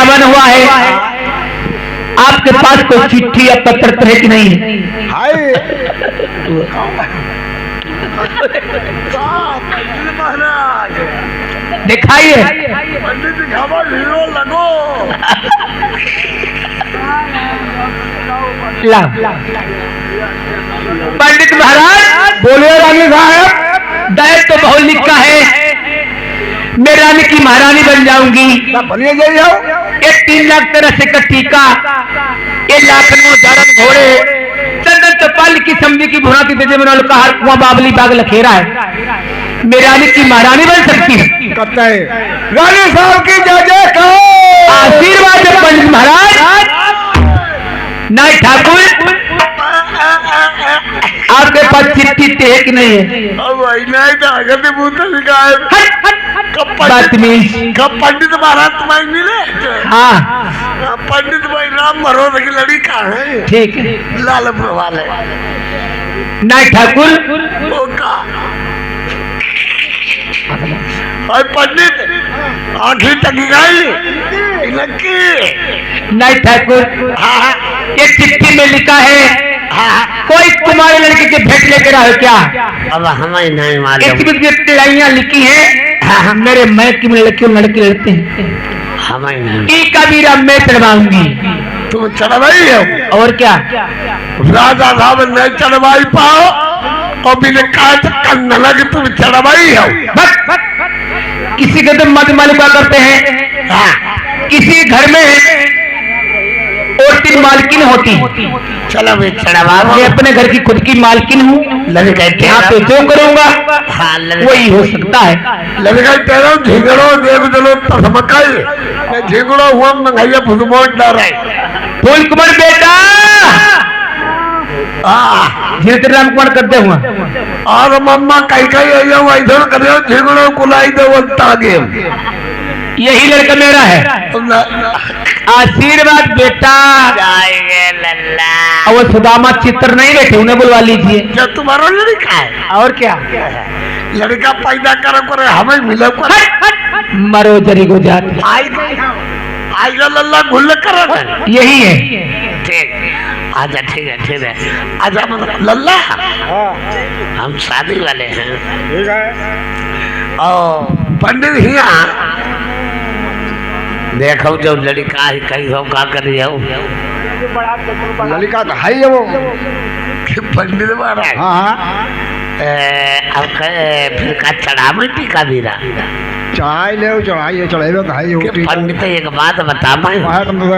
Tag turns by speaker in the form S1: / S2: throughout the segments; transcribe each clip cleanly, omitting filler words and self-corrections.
S1: गमन हुआ है, आपके पास कोई चिट्ठी या पत्र है कि नहीं? दिखाइए। पंडित महाराज बोलिए। रानी साहब, दहेज तो बहुत लिखा है, मैं रानी की महारानी बन जाऊंगी। ये 3 लाख तरह से का टीका, ये लाखनऊ धर्म घोड़े, चंदन चपाल की समझी की भुनाती दे मनोल का हर कुआं बाबली बाग लखेरा है, मैं रानी की महारानी बन सकती है।
S2: रानी साहब की जय जय कहो।
S1: आशीर्वाद है पंडित महाराज। नाई ठाकुर, आपके पास चिट्ठी है कि नहीं है?
S2: पंडित महाराज तुम्हारी मिले?
S1: हाँ,
S2: पंडित भाई राम भरोसे की लड़ी कहाँ है?
S1: ठीक है।
S2: लालपुर वाले
S1: नाई ठाकुर,
S2: पंडित आंखें टकी गई।
S1: नाई ठाकुर, ये चिट्ठी में लिखा है कोई तुम्हारे लड़के के भेंट लेकर आए क्या?
S2: अब हमें नहीं मालूम।
S1: लड़ाइयाँ लिखी है, मेरे मैं की लड़के लड़ते हैं,
S2: हमें नहीं।
S1: एक कबीरा मैं चढ़वाऊंगी।
S2: तुम चढ़वाई हो?
S1: और क्या?
S2: राजा साहब नहीं चढ़वाई पाओ और बिना काट करने लगे तुम चढ़वाई हो।
S1: किसी के तो मत मालिका करते हैं, किसी घर में और 3 मालकिन होती।
S2: चलो भाई चढ़वा।
S1: मैं अपने घर की खुद की मालकिन हूँ, यहाँ पे जो करूँगा वही हो सकता है।
S2: झिगड़ो देव चलो तसमकाई झिगड़ो हुआ मंगाइया फुटबॉल डर है।
S1: फूल कुमार बेटा, धीरे राम कुमार करते हुआ
S2: और मम्मा कहीं कहीं इधर करे झिगड़ो कुलाई दो तागे।
S1: यही लड़का मेरा है। आशीर्वाद बेटा। और वो सुदामा चित्र नहीं बैठे, उन्हें बुलवा लीजिए।
S2: जो तुम्हारा लड़का है? और क्या लड़का पैदा करो करे हमें मिले करे।
S1: मरो जरी को जात
S2: आई लल्ला गुल्ले करो।
S1: यही है।
S2: ठीक, आजा। ठीक है आजा। मतलब लल्ला हम शादी वाले हैं। ओ पंडित ही देखो जो लड़का है कहीं हो का कर रही हो। लड़का तो है वो पंडित महाराज। अब फिर का चढ़ा मिट्टी का बीरा
S3: चढ़ाई ले चढ़ाइए चढ़ाइए तो
S2: पंडित एक बात बता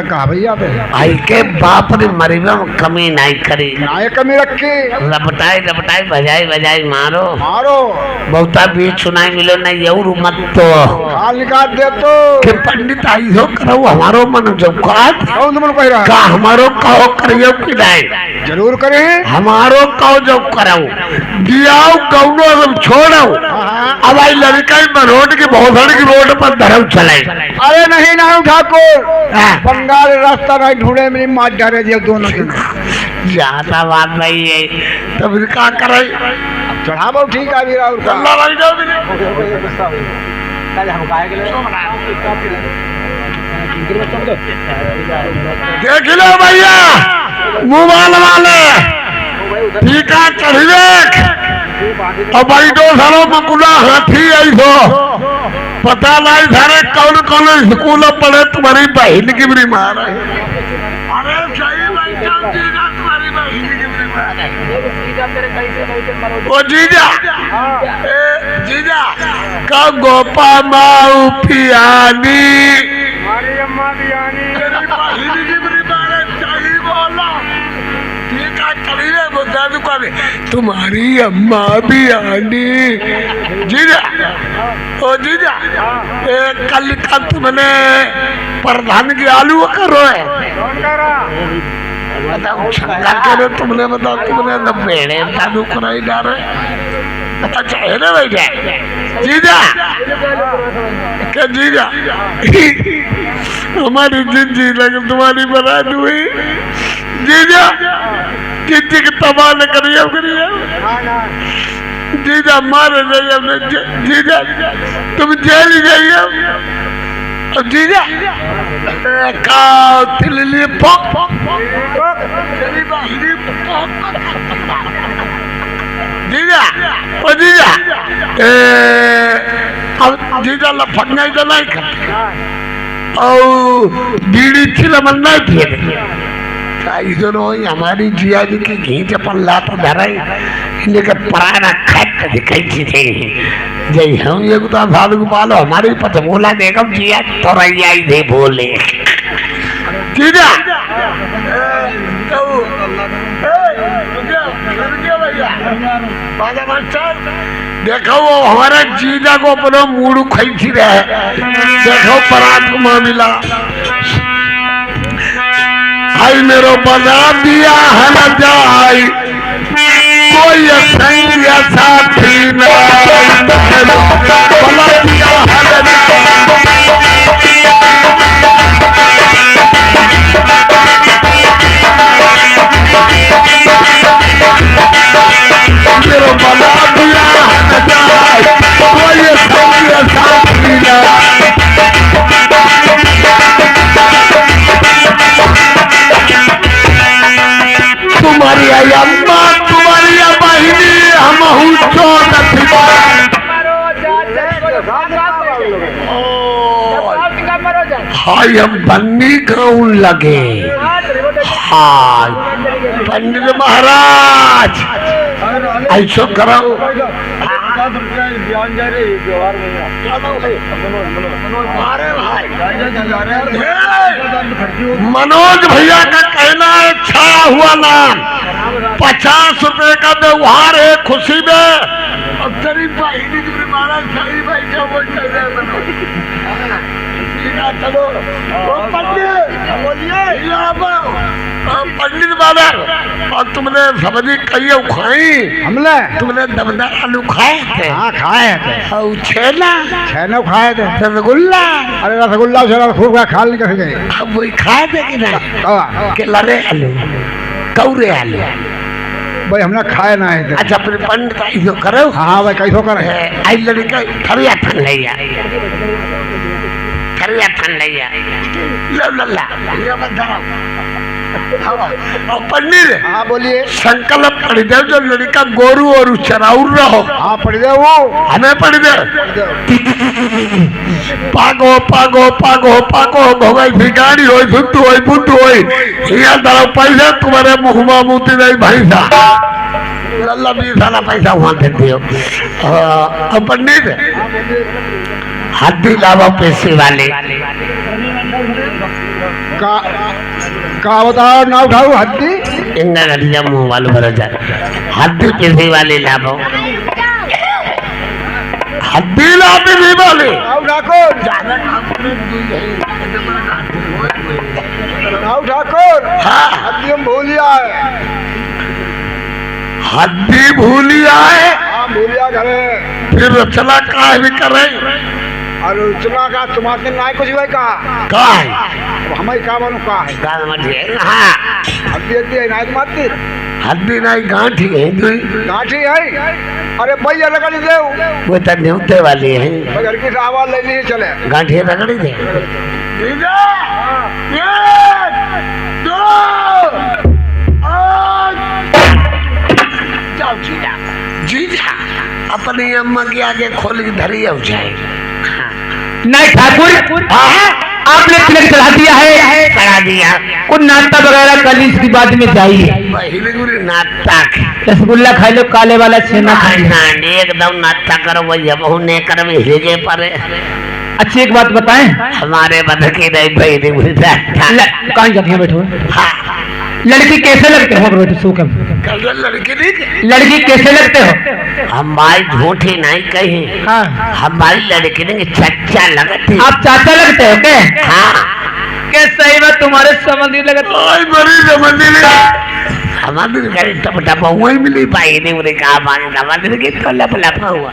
S3: कहा भैया
S2: आई के बाप ने मरीबा में कमी नहीं करी।
S3: कमी रखी
S2: रपटाई बजाई मारो
S3: बहुता
S2: बीच सुनाई मिलो नहीं और मत तो
S3: निकाल दे तो
S2: कि पंडित आई हो करो हमारो मन जो का हमारो कहो करियो कि नहीं
S3: जरूर करे
S2: हमारो कहो जो करो दियाओ कौनो अब छोड़ो। अब आई लड़का रोड की बहुत की रोड पर धर्म चले।
S3: अरे नहीं ठाकुर, बंगाल रास्ता नहीं ढूंढे मेरी माँ जा रहे दोनों
S2: ज्यादा बात नहीं है तब क्या करे
S3: चढ़ाओ। ठीक है
S2: देख लो भैया मोबाइल वाले टीका चढ़िए और भाई 2 सालों में गुना हाथी आई हो पता नहीं सारे कौन स्कूल पढ़े तुम्हारी बहन की भी मार है। अरे सही भाई तुम्हारी बहन की भी मार है। ओ जीजा का गोपा माऊ पियानी तुम्हारी अम्मा भी आनी। जीजा ओ जीजा कल का तुमने प्रधान की आलू करो है तुमने बताओ तुमने बेड़े दादू कराई डाल रहे। अच्छा है ना भैया जीजा क्या जीजा हमारी जिंदगी लगे तुम्हारी बरात हुई जीजा जिंदगी की तबाह न करिए जीजा मारे जाइए जीजा तुम जेल जाइए जीजा का तिलली पक जीजा ओ जीजा अब जीजा लफड़ना ही तो नहीं करते और बीड़ी चिल मन नहीं पिए इधरो हमारी जिया जी की घी चपल लात धराई इन्हें के पराना खट दिखाई थी जय हम ये गुता साधु को पालो हमारी पत बोला देखम जिया तोरैया ही दे बोले जीजा देखो वो हमारा जीजा को अपना मूड खाई थी रहे देखो परात को मामला आई मेरो बना दिया है न जाई कोई संग साथी न बना दिया है न मेरो बना दिया है न जाई कोई संग साथी न तुम्हारी अम्मा तुम्हारी बहिनी हम हाय हम बन्नी गाँव लगे हाय पंडित महाराज ऐसा करो मनोज भैया का कहना है छाया हुआ नाम 50 रुपए का व्यवहार है खुशी में चलो पंडित बादल और तुमने सब्जी कई खाई
S3: हमने
S2: तुमने दमदार आलू खाए थे
S3: हाँ खाए थे
S2: और छेना
S3: खाए थे
S2: रसगुल्ला
S3: अरे रसगुल्ला से खूब खाल निकल गए
S2: अब वही खाए थे कि नहीं के लरे आलू कौरे आलू
S3: भाई हमने खाए ना है
S2: अच्छा अपने पंडित ऐसो करो
S3: हाँ भाई कैसो करे
S2: आई लड़का थरिया ठन लिया थरिया ठन लिया लो लल्ला और पंडित
S3: हाँ बोलिए
S2: संकल्प पढ़ दे जो लड़का गोरू और चराउर रहो
S3: हाँ पढ़ दे वो
S2: हमें पढ़ दे पागो पागो पागो पागो भोगाई भिखारी होई सुत्तु होई बुद्धू होई ये दारा पैसा तुम्हारे मुँह में मुती नहीं भैंसा लल्ला 20 साला पैसा वहाँ देते हो और पंडित हड्डी लावा पैसे वाले
S3: का बताओ ना उठाओ हड्डी
S2: इंगा गलिया मुँह वाले भर जा हड्डी पैसे वाले लाभो हड्डी लाभे भी वाले
S3: ठाकुर हड्डी हम भूलिया है
S2: हड्डी भूलिया है
S3: हाँ भूलिया घरे
S2: फिर रचना का भी करे
S3: और रचना का तुम्हारे ना कुछ भाई का
S2: है
S3: हमारी का मानो का है
S2: हाँ
S3: हड्डी हड्डी है ना तुम्हारी
S2: हड्डी नहीं गांठी है
S3: गांठी है अरे भैया रगड़ी दे
S2: वो तो न्यूते वाली है
S3: घर की आवाज ले लिए चले
S2: गांठी रगड़ी दे जीजा अपनी अम्मा के आगे खोल के धरी हो जाए
S1: नहीं ठाकुर आपने तिलक चढ़ा दिया है
S2: करा दिया
S1: कुछ नाश्ता वगैरह कल इसकी बाद में जाइए
S2: नाश्ता
S1: रसगुल्ला खा लो काले वाला छेना खा लो
S2: एकदम नाश्ता करो भैया बहु ने कर भेजे पर
S1: अच्छी एक बात बताएं
S2: हमारे बदकी नहीं भाई
S1: कहाँ जाती बैठो
S2: हाँ
S1: लड़की कैसे लगते हो बैठो सूखम लड़की कैसे लगते हो
S2: हमारी झूठी नहीं कही
S1: हाँ
S2: हमारी लड़की नहीं चच्चा लगती
S1: आप चाचा लगते हो क्या
S2: हाँ
S1: क्या सही बात तुम्हारे समझ नहीं लगता
S2: बड़ी समझ हमारे घर टप टप वही मिली पाई नहीं मुझे कहा माने हमारे के तो लप लप हुआ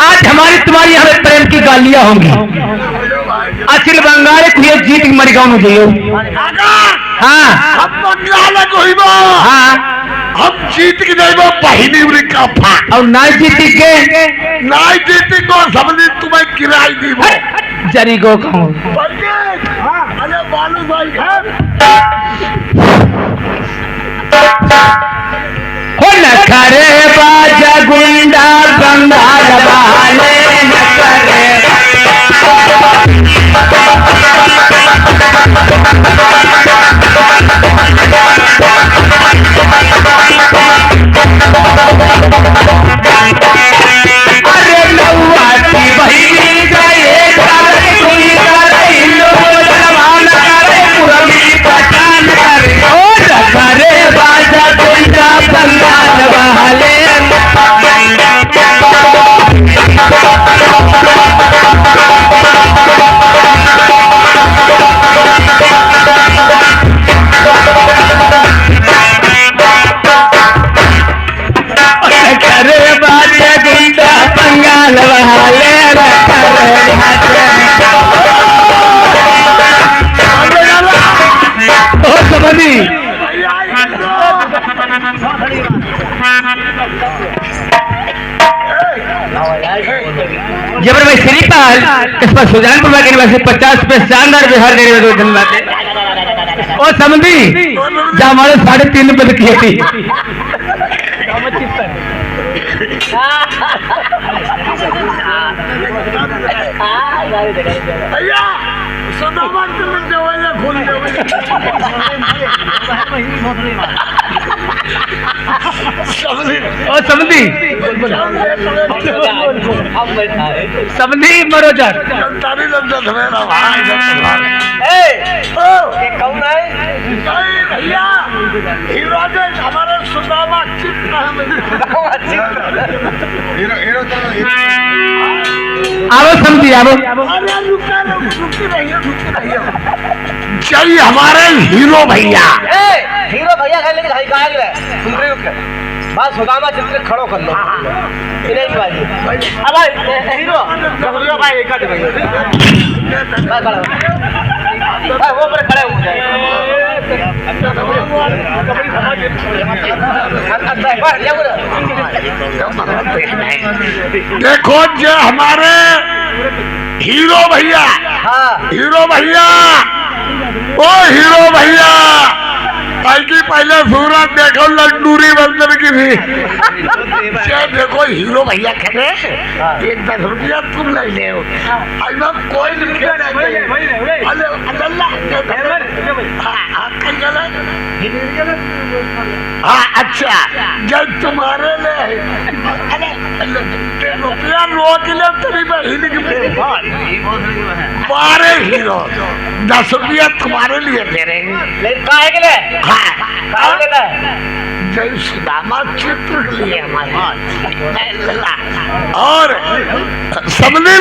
S1: आज हमारी तुम्हारी हमें प्रेम की गालियां होंगी अखिल बंगाल खुले जीत मरिगांव में जाइयो हाँ
S2: हम बंगाल कोई बा
S1: हाँ
S2: हम जीत के जाइबो बहिनी उरी काफा
S1: और ना जीती के
S2: ना जीती को सबने तुम्हें किराई दी वो
S1: जरी को कहूँ
S2: अरे बालू भाई है
S1: हो नखरे बाजा गुंडा बंगाल वाले नखरे अरे नौआ की बहिनी गए करे कोई करे लोग जवान करे पुरमी पहचान करे ओ नखरे बाजा गुंडा बंगाल वाले करे बाजा गुंडा बंगाल वाले ओ समझी जबर भाई श्रीपाल इस पर सुजानपुर में वैसे 50 रुपए शानदार बिहार दे रहे धन्यवाद ओ समझी जहाँ हमारे 3.5 रुपए किए थी
S2: भैया सदाबहार के में देवैया खोल देवैया
S1: ओ समझी समझी मरोजर
S2: तारी लंदा धमेरा भाई
S3: कौन है
S2: भैया हीरो दे हमारे सुदामा चित्र
S1: आओ समझी आओ
S2: अरे रुकी रहिए चाहिए हमारे हीरो भैया
S3: हीरो भैया है लेकिन हाई गायक है सुन रहे हो क्या बस सुदामा चित्र खड़ो कर लो इन्हें ही बाजी अब हीरो हीरो भाई एक आध भैया वो पर खड़े हो जाए
S2: देखो जो हमारे हीरो भैया हीरो भैया ओ हीरो भैया की पहले सूरत देखो लंडूरी बंदर की थी देखो हीरो भैया खड़े 10 रुपया तुम ले ले कोई हाँ अच्छा जब तुम्हारे ले रुपया रोक ले तेरी बहन की 12 हीरो 10 रुपया तुम्हारे लिए दे रहे हैं जय सुदामा चित्र के लिए हमारे और समझे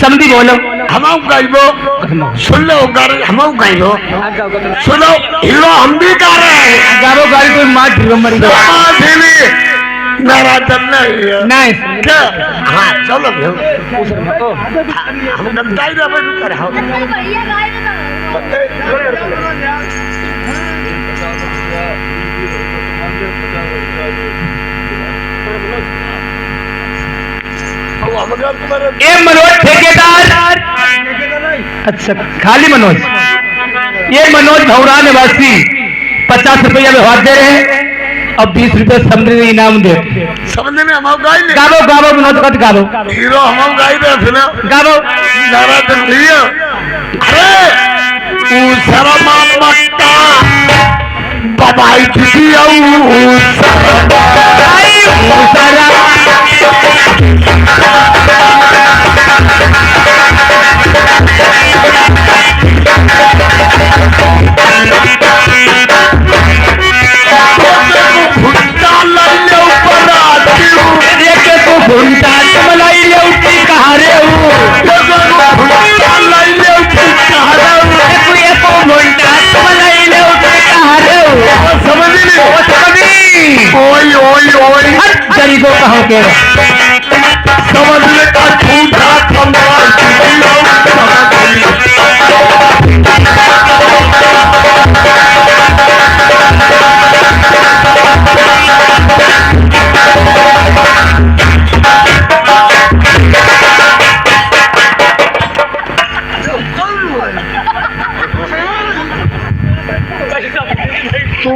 S1: समझी बोलो
S2: हम गाइबो सुन लो हम गाइबो सुनो हीरो हम भी गा रहे हैं
S1: गारो गाड़ी कोई मार ढीलो मरी गया
S2: मेरा चलना
S1: नहीं
S2: क्या हाँ चलो हम गंदाई ना बन कर
S1: ए मनोज ठेकेदार अच्छा खाली मनोज ये मनोज भौरा निवासी 50 रुपया व्यवहार दे रहे हैं और 20 रुपए समझे इनाम दे
S2: समझे में हम गाई ले
S1: गावो गावो मनोज कट गावो
S2: हीरो हम गाई दे सुनो
S1: गावो
S2: नारा तो लियो अरे ऊ शर्मा मक्ता बाबाई दीदी ऊ
S1: जरी को कहो के
S2: समझने का झूठा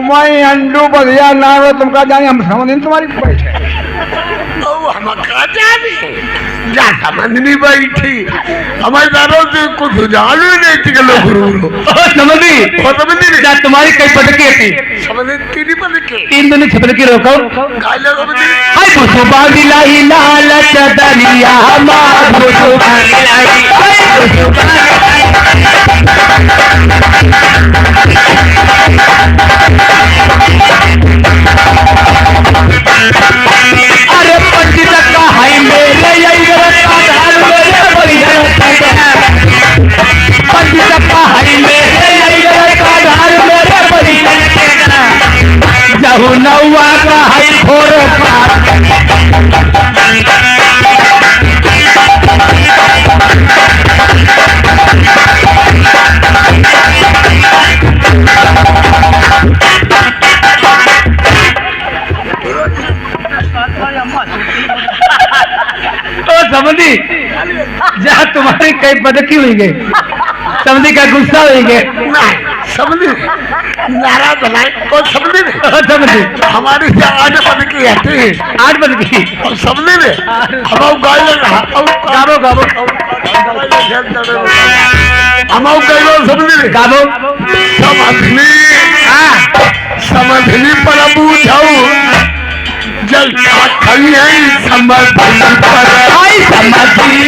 S2: मैं अंडू बढ़िया ना हो तुमका जाने हम समझ नहीं तुम्हारी बैठे हम कहा जाने जा समझ नहीं बैठी हमारे दारों से कुछ सुझाव भी नहीं थी गुरु
S1: समझी जा तुम्हारी कई पटकी थी
S2: समझ तीन पटके
S1: 3 दिन छपटकी रोको
S2: गाले
S1: हाय बुसुबा गिलाई लाल चदरिया मां बुसुबा गिलाई अरे पंडित का हाय मेरे यही आधार मेरे बढ़िया पंडित का हाय मेरे यही आधार मेरे बढ़िया जहू नौवा का हाय खोर समझी जहाँ तुम्हारी कई बदकी हुई गई समझी का गुस्सा हुई गई
S2: समझी नाराज बनाए और समझी हमारी से 8 पटकी आती है
S1: 8 बदकी
S2: और समझी ने हम गाय
S1: गाबो गाबो
S2: हम गाय समझी
S1: गाबो
S2: समझनी पर बूझाऊ जल खड़ी है समझनी पर
S1: आई समझी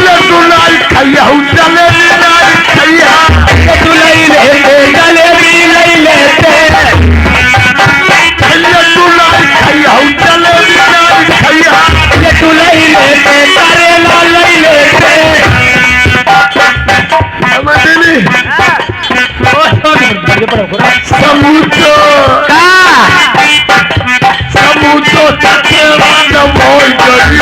S2: लडुलाई खैया चले लाई खैया
S1: लडुलाई लेते जलेबी लई लेते
S2: लडुलाई खैया चले लाई खैया
S1: लडुलाई लेते करेला लई लेते
S2: समझनी समूचो समूचो चकेवा न मोई करी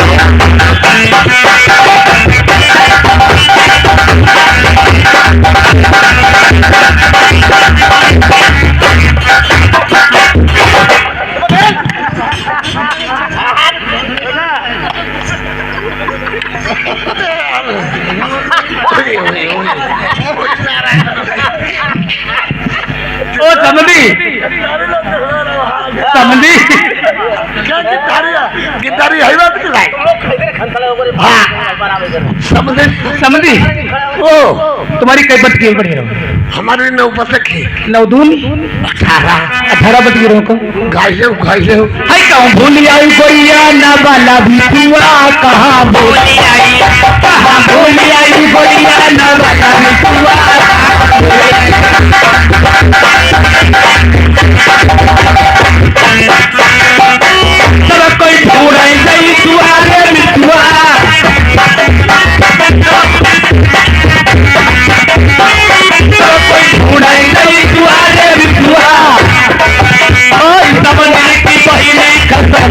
S1: ओ समझी समझी
S2: क्या गिटारी है बात की लाइक समझे
S1: समझी
S2: ओ
S1: तुम्हारी कई बटकी बढ़िया
S2: हमारी 9 पटकी
S1: 9 दून 18 बटकी रोको
S2: गाय से
S1: हाय कहूँ भूल आई गोइया न वाला भी हुआ कहाँ भूल आई गोइया न वाला भी हुआ सब कोई ढूंढ गई दुआरे मिठुआ सब कोई ढूंढ गई दुआरे मिठुआ समझने की बहिने खत्म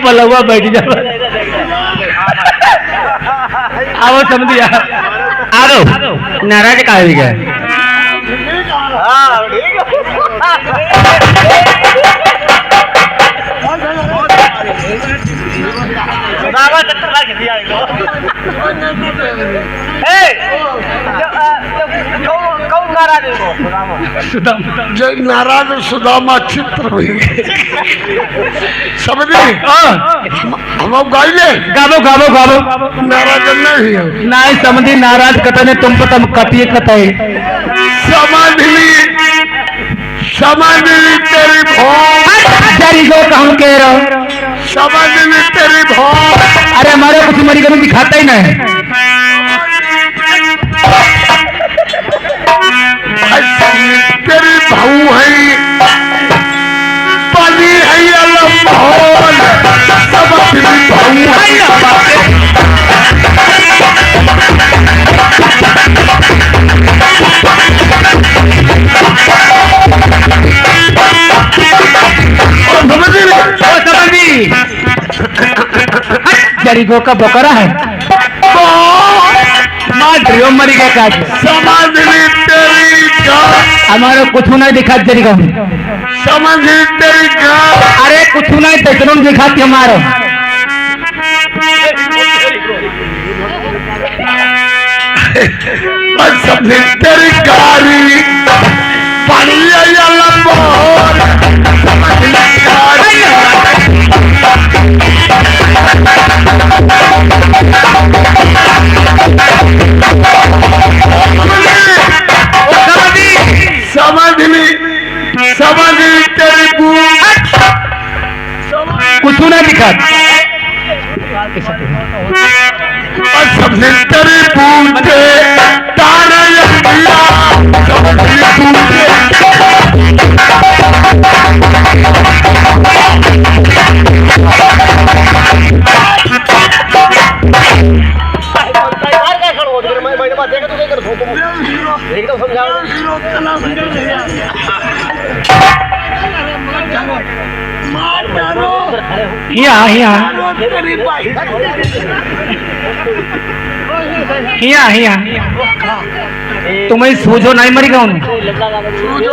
S1: पलवा बैठ जा आओ समझिया आ दो नाराज का भी गए
S2: नाराज सुदामा चित्र हुई समझे हम गाइले
S1: गाबो गाबो गाबो
S2: नाराज नहीं
S1: नहीं समझी नाराज कतने तुम पतम कतिए कतई
S2: समझली तेरी
S1: तेरी को कहूँ कह रहा
S2: समझली तेरी
S1: अरे हमारे कुछ मरी कभी दिखाता ही नहीं
S2: तेरी भाऊ है
S1: जरीगो का बकरा है माँ ड्रियो मरी गया काज
S2: समझ ली तेरी का
S1: हमारे कुछ नहीं दिखा जरीगो में
S2: समझ ली तेरी का
S1: अरे कुछ नहीं तेजनो दिखाती हमारे
S2: समझ तेरी गारी पानी या लंबोर समझ ली गारी समझ ली तेरी बूट
S1: कुछ नहीं दिखा
S2: सबसे तेरी बूट तारा समझ ली
S3: एकदम समझाओ
S1: यहाँ तुम्हें सूझो नहीं मरी गाँव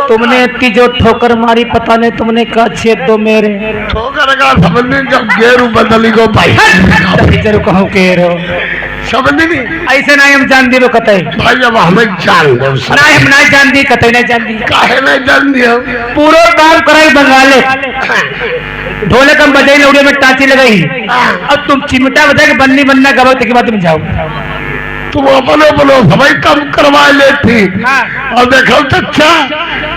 S1: तुमने इतनी जो ठोकर मारी पता नहीं तुमने कहा छेद दो मेरे
S2: ठोकर का समझने जब गेरू बदली को भाई
S1: जरूर कहूँ के रो
S2: समझ नहीं
S1: ऐसे नहीं हम जान दी वो कतई
S2: भाई अब हमें जान दो
S1: नहीं हम नहीं जान दी कतई नहीं जान दी
S2: काहे नहीं जान दिया
S1: पूरा काम कराई बंगाले ढोले कम बजाई लौड़े में टांची लगाई अब तुम चिमटा बजा के बन्नी बनना गवत के बाद तुम जाओ
S2: तुम अपने बोलो सभी कम करवा लेती और देखो अच्छा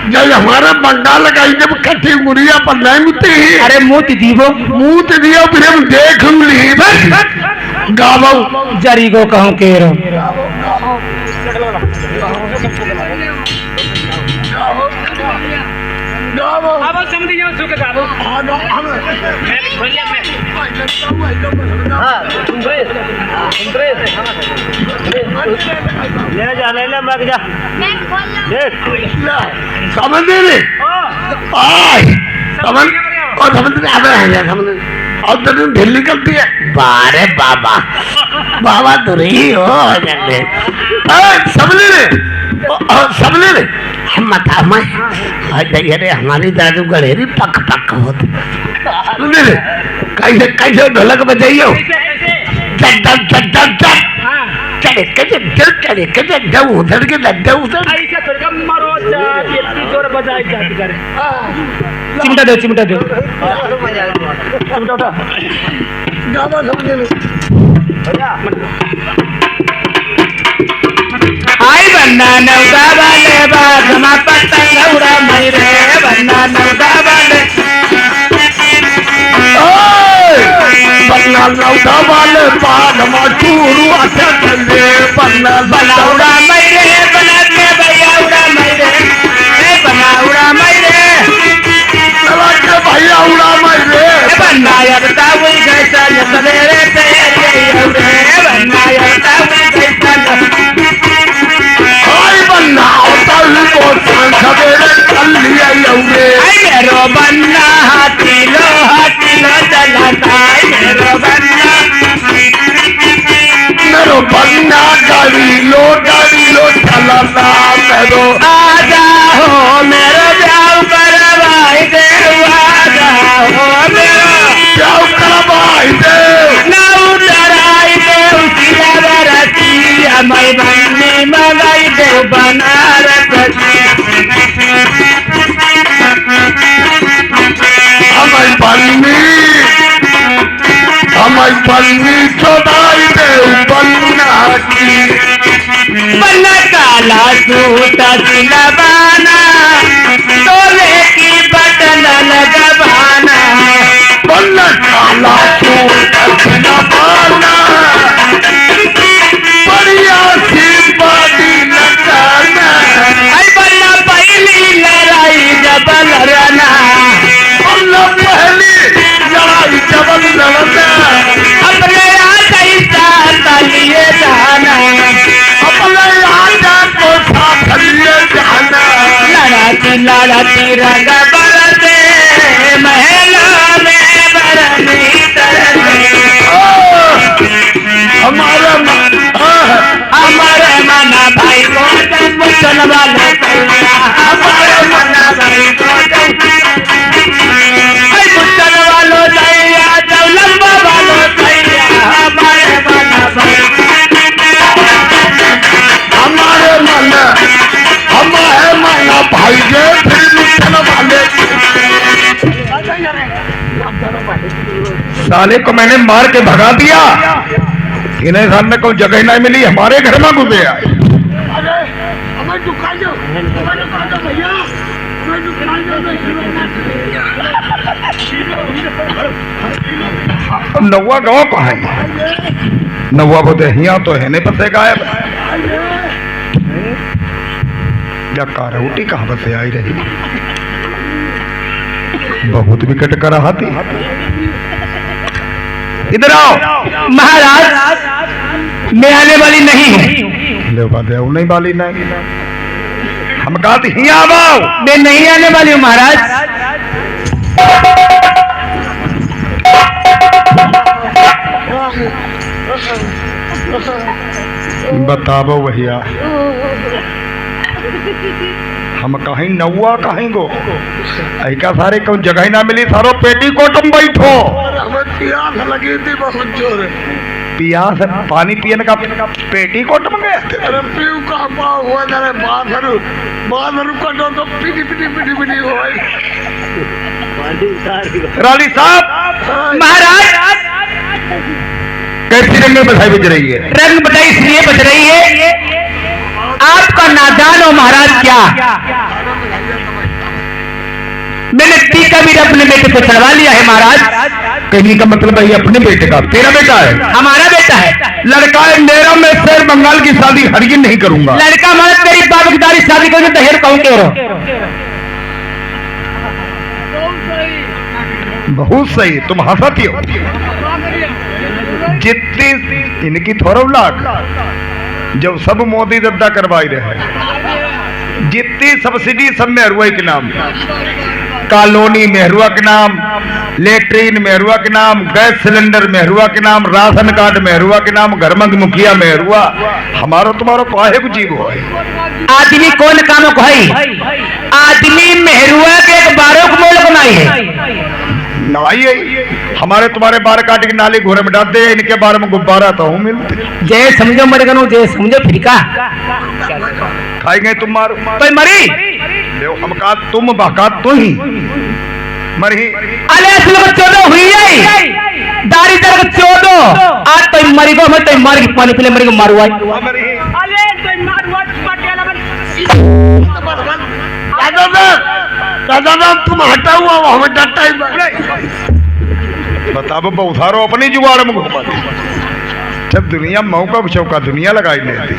S2: जब हमारे बंगाल लगाई जब कटी मुरिया पर नहीं मुती
S1: अरे मुँह दीवो
S2: मुंह दिया फिर हम देख ली गावो
S1: जरी गो कहूँ के रो
S2: समझ नहीं समझ और तो तुम ढीली करती है बारे बाबा बाबा तो रही हो समझे रे हम मता मैं अरे हमारी दादू गड़ेरी पक पक होती समझे रे कैसे कैसे ढोलक बजाइयो चले कैसे जाऊँ उधर के लड्डा उधर
S1: चिमटा दो चिमटा दो आई बन्ना नौका वाले बागमा पतंग उड़ा मेरे बन्ना नौका वाले
S2: बन्ना नौका वाले बागमा चूरू अच्छा चले बन्ना
S1: उड़ा मेरे बना के भैया उड़ा मेरे बना उड़ा मेरे
S2: चला के भैया उड़ा मेरे
S1: बन्ना यरता हुई कैसा सवेरे से बन्ना यरता हुई कैसा
S2: बन्ना होता ही बहुत सवेरे चल लिया
S1: मेरो बन्ना हाथी लो चलाता मेरो
S2: बन्ना गाड़ी लो चलाता मेरो
S1: आजा हो मेरो ब्याह करवाई दे आजा हो मेरो
S2: ब्याह करवाई दे
S1: ना उतराई दे उसी बरसी हमें बन्नी मंगाई दे बनारस
S2: हमें बन्नी चौड़ाई दे बन्ना की
S1: बन्ना काला सूट सिलवाना तोले की बटन लगवाना
S2: बन्ना काला सूट सिलवाना बढ़िया सी बाडी लगाना
S1: बन्ना पहली लड़ाई जबल रना
S2: बन्ना पहली लड़ाई जबल लड़ना
S1: अपने राजा लिए जाना
S2: अपने राजा को साथ लिए जाना
S1: लड़ाती रंग बरसे महलों में बरनी तरसे मुसन वालो हमारे मन भई मुसन वालो दैया लंबा वालो दैया हमारे मन भई
S2: हमारे मन भाई जे फिर मुसन वाले साले को मैंने मार के भगा दिया। इन्हें सामने कोई जगह नहीं मिली, हमारे घर में घुसे आए। नौवा गाँव कहाँ है? नौवा बोलते यहाँ तो है नहीं पते गायब। या कारवटी कहाँ बसे आई रही, बहुत विकट करा हाथी। इधर आओ।
S1: महाराज मैं आने वाली नहीं हूँ।
S2: नहीं वाली नहीं, हम कहते ही आओ।
S1: मैं नहीं आने वाली हूँ महाराज।
S2: बताओ भैया, हम कहीं नौवा कहीं गो ऐका सारे कौन जगह ही ना मिली, सारो पेटी को तुम बैठो। हमें प्यास लगी थी बहुत जोर, प्यास पानी पियने का पेटी को तुम गए। अरे पीऊ का पाव हुआ जरा बादरू को तो पीटी पीटी पीटी पीटी हो गई। रानी साहब।
S1: महाराज
S2: कैसी रंग बधाई बज रही है?
S1: रंग बधाई इसलिए बज रही है आपका नादान हो महाराज। क्या मैंने टीका भी अपने बेटे को चढ़वा लिया है महाराज।
S2: कहने का मतलब है अपने बेटे का? तेरा बेटा है?
S1: हमारा बेटा है।
S2: लड़का है मेरा, मैं शेर बंगाल की शादी हरगिज नहीं करूंगा।
S1: लड़का हमारा तेरी बाबूदारी शादी करोगे तो हेर कहूँ कह रहो।
S2: बहुत सही, तुम हंसती हो। जितनी इनकी थोरौलाक जब सब मोदी दद्दा करवाई रहे, जितनी सब्सिडी सब मेहरुआ के नाम, कॉलोनी मेहरुआ के नाम, लेटरीन मेहरुआ के नाम, गैस सिलेंडर मेहरुआ के नाम, राशन कार्ड मेहरुआ के नाम, घर में मुखिया मेहरुआ। हमारो तुम्हारो काहे को जीव हो?
S1: आदमी कौन कामों को है? आदमी मेहरुआ के एक बारों को मोल को नहीं है।
S2: नाई है हमारे तुम्हारे बार काट के नाली घोड़े में डाल दे, इनके बारे में गुब्बारा तो हूँ मिलते।
S1: जय समझो मर गनो, जय समझो फिरका
S2: खाएंगे तुम मारो
S1: तो मरी।
S2: हम कहा तुम बका तू ही मरी।
S1: अले असल में 14 हुई है दारी तरह 14 आज तो मरी को मैं तो मार के पानी पीले मरी को मारुआ। अले तो मारुआ पटेला
S2: दादा तुम हटा हुआ हमें डरता ही। बताओ उधारो अपनी जुगाड़ में घुमाती। जब दुनिया मौका चौका दुनिया लगाई लेती।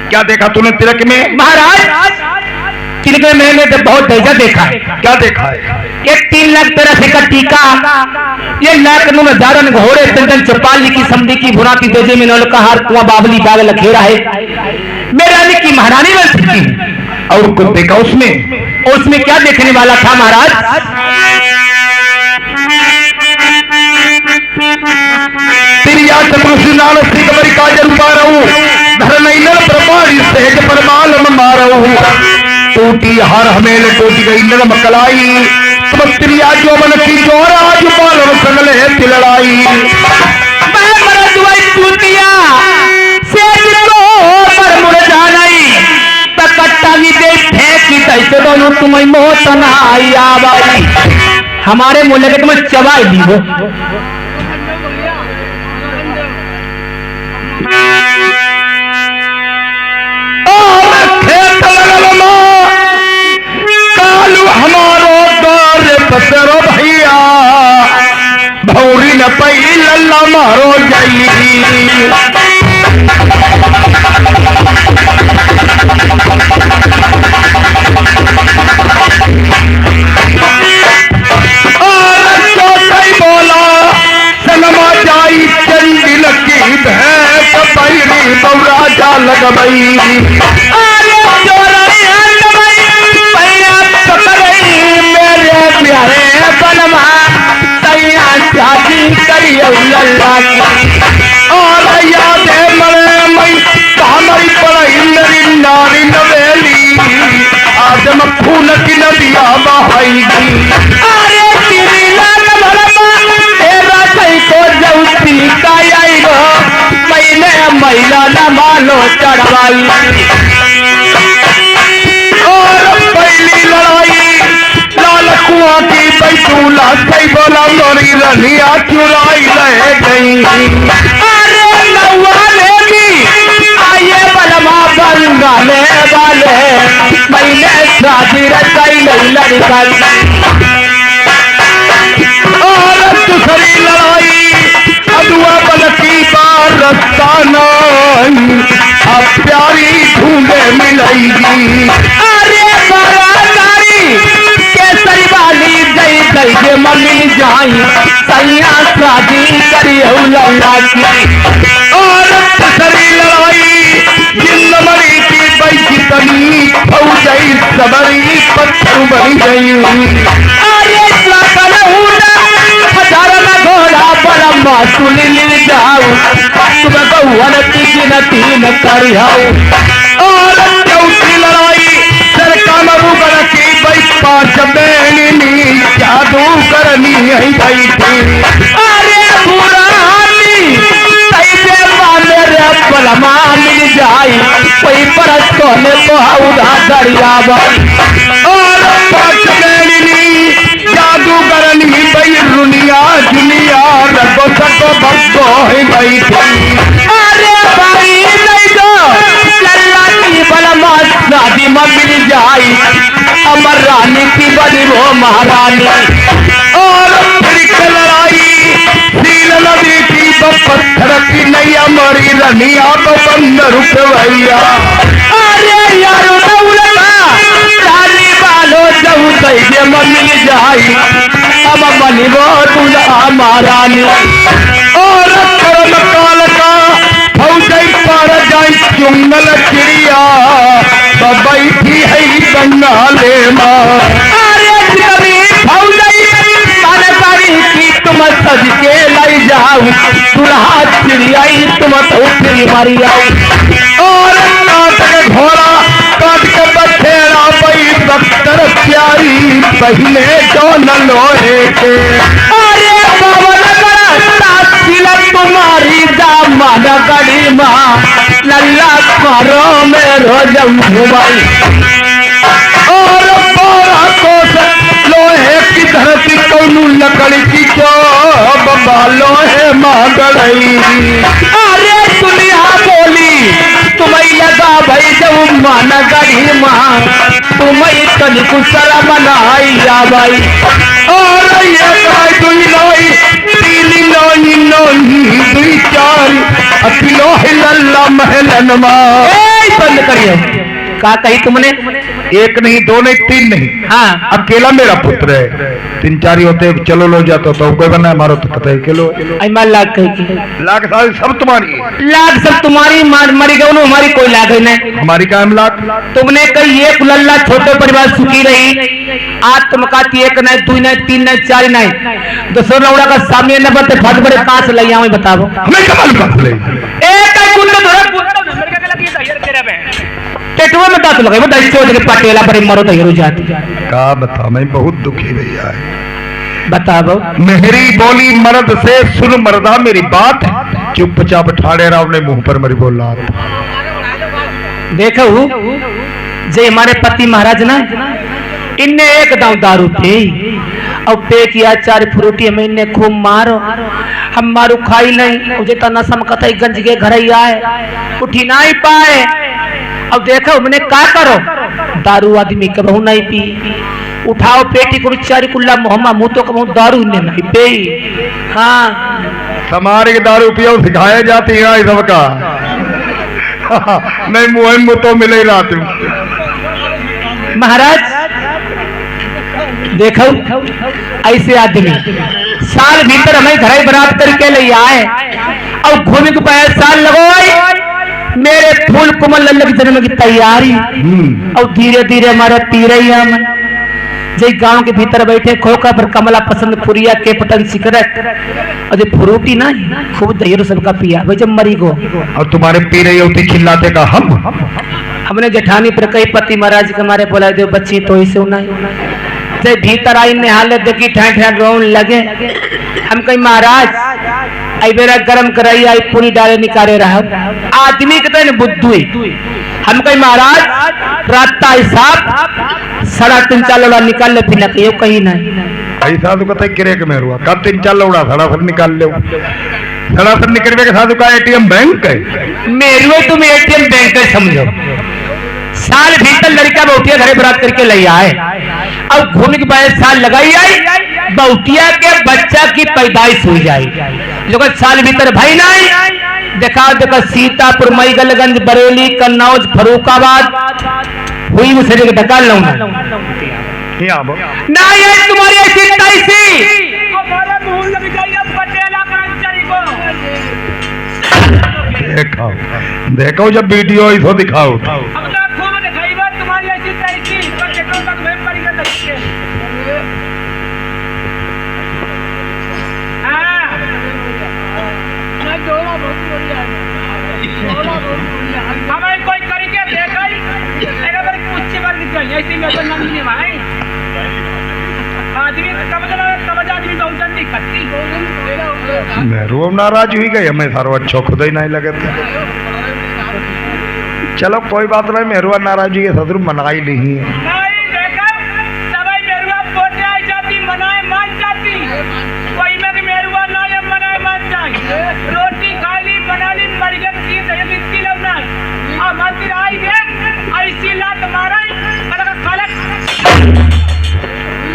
S2: क्या देखा तूने तिलक में?
S1: महाराज तिलक में मैंने तो बहुत दर्जा देखा है।
S2: क्या देखा है?
S1: ये 3 लाख तरह से का टीका, ये लाख में दारन घोड़े चंदन चौपाली की समधी की भुनाती तेजे में नल का हार कुआं बाबली बाग लखेरा है। मैं रानी की महारानी बन सकती हूँ।
S2: और कुछ देखा उसमें?
S1: उसमें क्या देखने वाला था महाराज?
S2: तिरिया चपलुसिनाल सिकमरी काजल पारऊ धरनैनल प्रमाणी सहज परमाल मारऊ टूटी हर हमेल टूटी गई नरम कलाई तब तिरिया जो मन की जोर आज बालम सगले तिलड़ाई।
S1: मैं मरद वही टूटिया सेज को पर मुड़ जानाई तकट्टा भी दे फेंकी तैसे दोनों तुम्हें मोत ना आई आवाई। हमारे मुल्ले के तुम्हें चबाई दी हो।
S2: हमारो दौर बसरो भैया भौरी न पई लल्ला मारो जाई। बोला सनमा जाई चंडी लगी भैंस पैरी बौरा जा लगबई। और याद है मरे मई हमारी पढ़ाई मेरी नारी न
S1: आई। और पहली लड़ाई लाल कुआं की बैतूला सही बोला मोरी रनिया चुराई रह गई। अरे नवाले की आइए बलमा बंगाले वाले मैंने शादी रचाई नहीं लड़का। और दूसरी लड़ाई अदुआ बल की बार रास्ता नहीं अब प्यारी ढूंढे मिलेगी। अरे बरादारी केसरी वाली गई गई के मिल जाई सैया शादी करी लल्ला की। और दूसरी लड़ाई जिन मरी की बैठी तनी फौजई सबरी पत्थर बनी गई। अरे घोड़ा बलम्बा सुन मिल जाऊ तुम गौवन तीन तीन करिहाऊ। और चौथी लड़ाई सरकार की भाई पांच बहनी जादू करनी है बैठी। अरे पुरानी कैसे वाले रे बलमा मिल जाई कोई परस सोने को उड़ा दरिया। और पांच बहनी जादू करनी भाई रुनिया जुनिया रगो सको भक्तो है बैठी। अरे भाई नहीं दो लल्ला की बलमा शादी में मिल जाई अमर रानी की बनी वो महारानी। और फिर लड़ाई सील नदी की पत्थर की नैया मरी रनिया को बंद रुकवैया। अरे यार बालो जब कैसे मिल जाई अब बनी वो दूल्हा महारानी। और करम काल का फौजई पर जाई चुंगल चिड़िया बैठी है बंगाले माँ। अरे फौजई मानकारी की तुम सज के लाई जाओ दूल्हा चिड़िया तुम तो फिर मारी आओ। और काट के घोड़ा काट के बखेड़ा बई बख्तर प्यारी पहले जो न लोहे के। अरे तुम्हारी दामन गड़ी माँ लल्ला करो में रोजम घुमाई। और लोहे की धरती कौनू लकड़ी की जो बबा लोहे माँ गड़ई। अरे दुनिया बोली तुम्हें लगा भाई जब मान गढ़ी माँ तुम्हें कल कुशल बनाई जा भाई। और ये दुई लोई तीली लोई लोई दुई चार अखिलो हिलल्ला महलन माँ। बंद करिए का कही तुमने? एक नहीं दो नहीं तीन नहीं। हाँ अकेला मेरा पुत्र है। तीन चार होते चलो लो जाता तो कोई बना मारो तो पता है किलो लाख कही लाख सारी सब तुम्हारी लाख सब तुम्हारी मरी गई हमारी कोई लाख नहीं। हमारी कायम लाख तुमने कही एक लल्ला छोटे परिवार सुखी रही आज तुम कहती एक नहीं दो नहीं तीन नहीं चार नहीं दूसरा लौड़ा का सामने न बते फट बड़े कहां से ले आऊं बताओ हमें कमाल बात ले एक कुंड धरे टेटुआ में दांत लगे वो दस चोट के पटेला पर मरो तो हीरो जाती का बता मैं बहुत दुखी भैया है बताओ। मेरी बोली मर्द से सुन मर्दा मेरी बात चुपचाप ठाड़े राव ने मुंह पर मरी बोला। देखो जे हमारे पति महाराज ना इनने एक दाव दारू पे और पे किया चार फ्रूटी में इनने खूब मारो हम मारू खाई नहीं जेता नसम कथई गंज के घर ही आए उठी ना ही पाए। अब देखो मैंने क्या करो दारू आदमी कबहू नहीं पी उठाओ पेटी को चारी कुल्ला मोहम्मा मुंह तो कबहू दारू नहीं पे। हाँ समारे के दारू पियो सिखाए जाती है सबका नहीं मुँह तो मिले रात महाराज। देखो ऐसे आदमी साल भीतर हमें घर बरात करके ले आए और घूमने को 5 साल लगो मेरे फूल कुमल लल्ला की जन्म की तैयारी और धीरे धीरे हमारा तीरैया में जय गांव के भीतर बैठे खोखा पर कमला पसंद पुरिया के पटन सिगरेट और फ्रूटी ना खूब दहिरो सबका पिया भाई जब मरी गो और तुम्हारे पी रही होती चिल्लाते का हमने जेठानी पर कई पति महाराज के हमारे बोला दे बच्ची तो इसे जय भीतर आई निहाले देखी ठा ठा रोन लगे हम कहीं महाराज आई बेरा गरम कराई आई पूरी डाले निकाले रहा आदमी के तो बुद्धू हम कहीं महाराज रास्ता हिसाब 3.5 लौड़ा निकाल ले फिर न कहीं नहीं
S2: ऐसा तो कहते किरेक में हुआ कब 3-4 लौड़ा सरासर निकाल ले सरासर निकलने के साथ का एटीएम बैंक है
S1: मेरुआ तुम एटीएम बैंक है समझो साल भीतर लड़का बहुटिया घरे बरात करके ले आए अब घूमने के बाद साल लगाई आई बहुटिया के बच्चा की पैदाइश हो जाए जो साल भीतर भाई नहीं देखा देखा सीतापुर मईगलगंज बरेली कन्नौज फरुखाबाद हुई उसे ढका लो ना ये तुम्हारी ऐसी तैसी
S2: देखो देखो जब वीडियो इसको दिखाओ
S3: हमें कोई करके देखा आदमी
S2: मेहरू नाराज हुई गई हमें सारो अच्छो खुद ही नहीं लगे थे चलो कोई बात नहीं मेहरुआ नाराज हुई सदरू मना ही नहीं है
S3: रोटी खा ली बना ली बढ़िया चीज इतनी लगना और मंदिर आई देख ऐसी लात मारा अलग खालक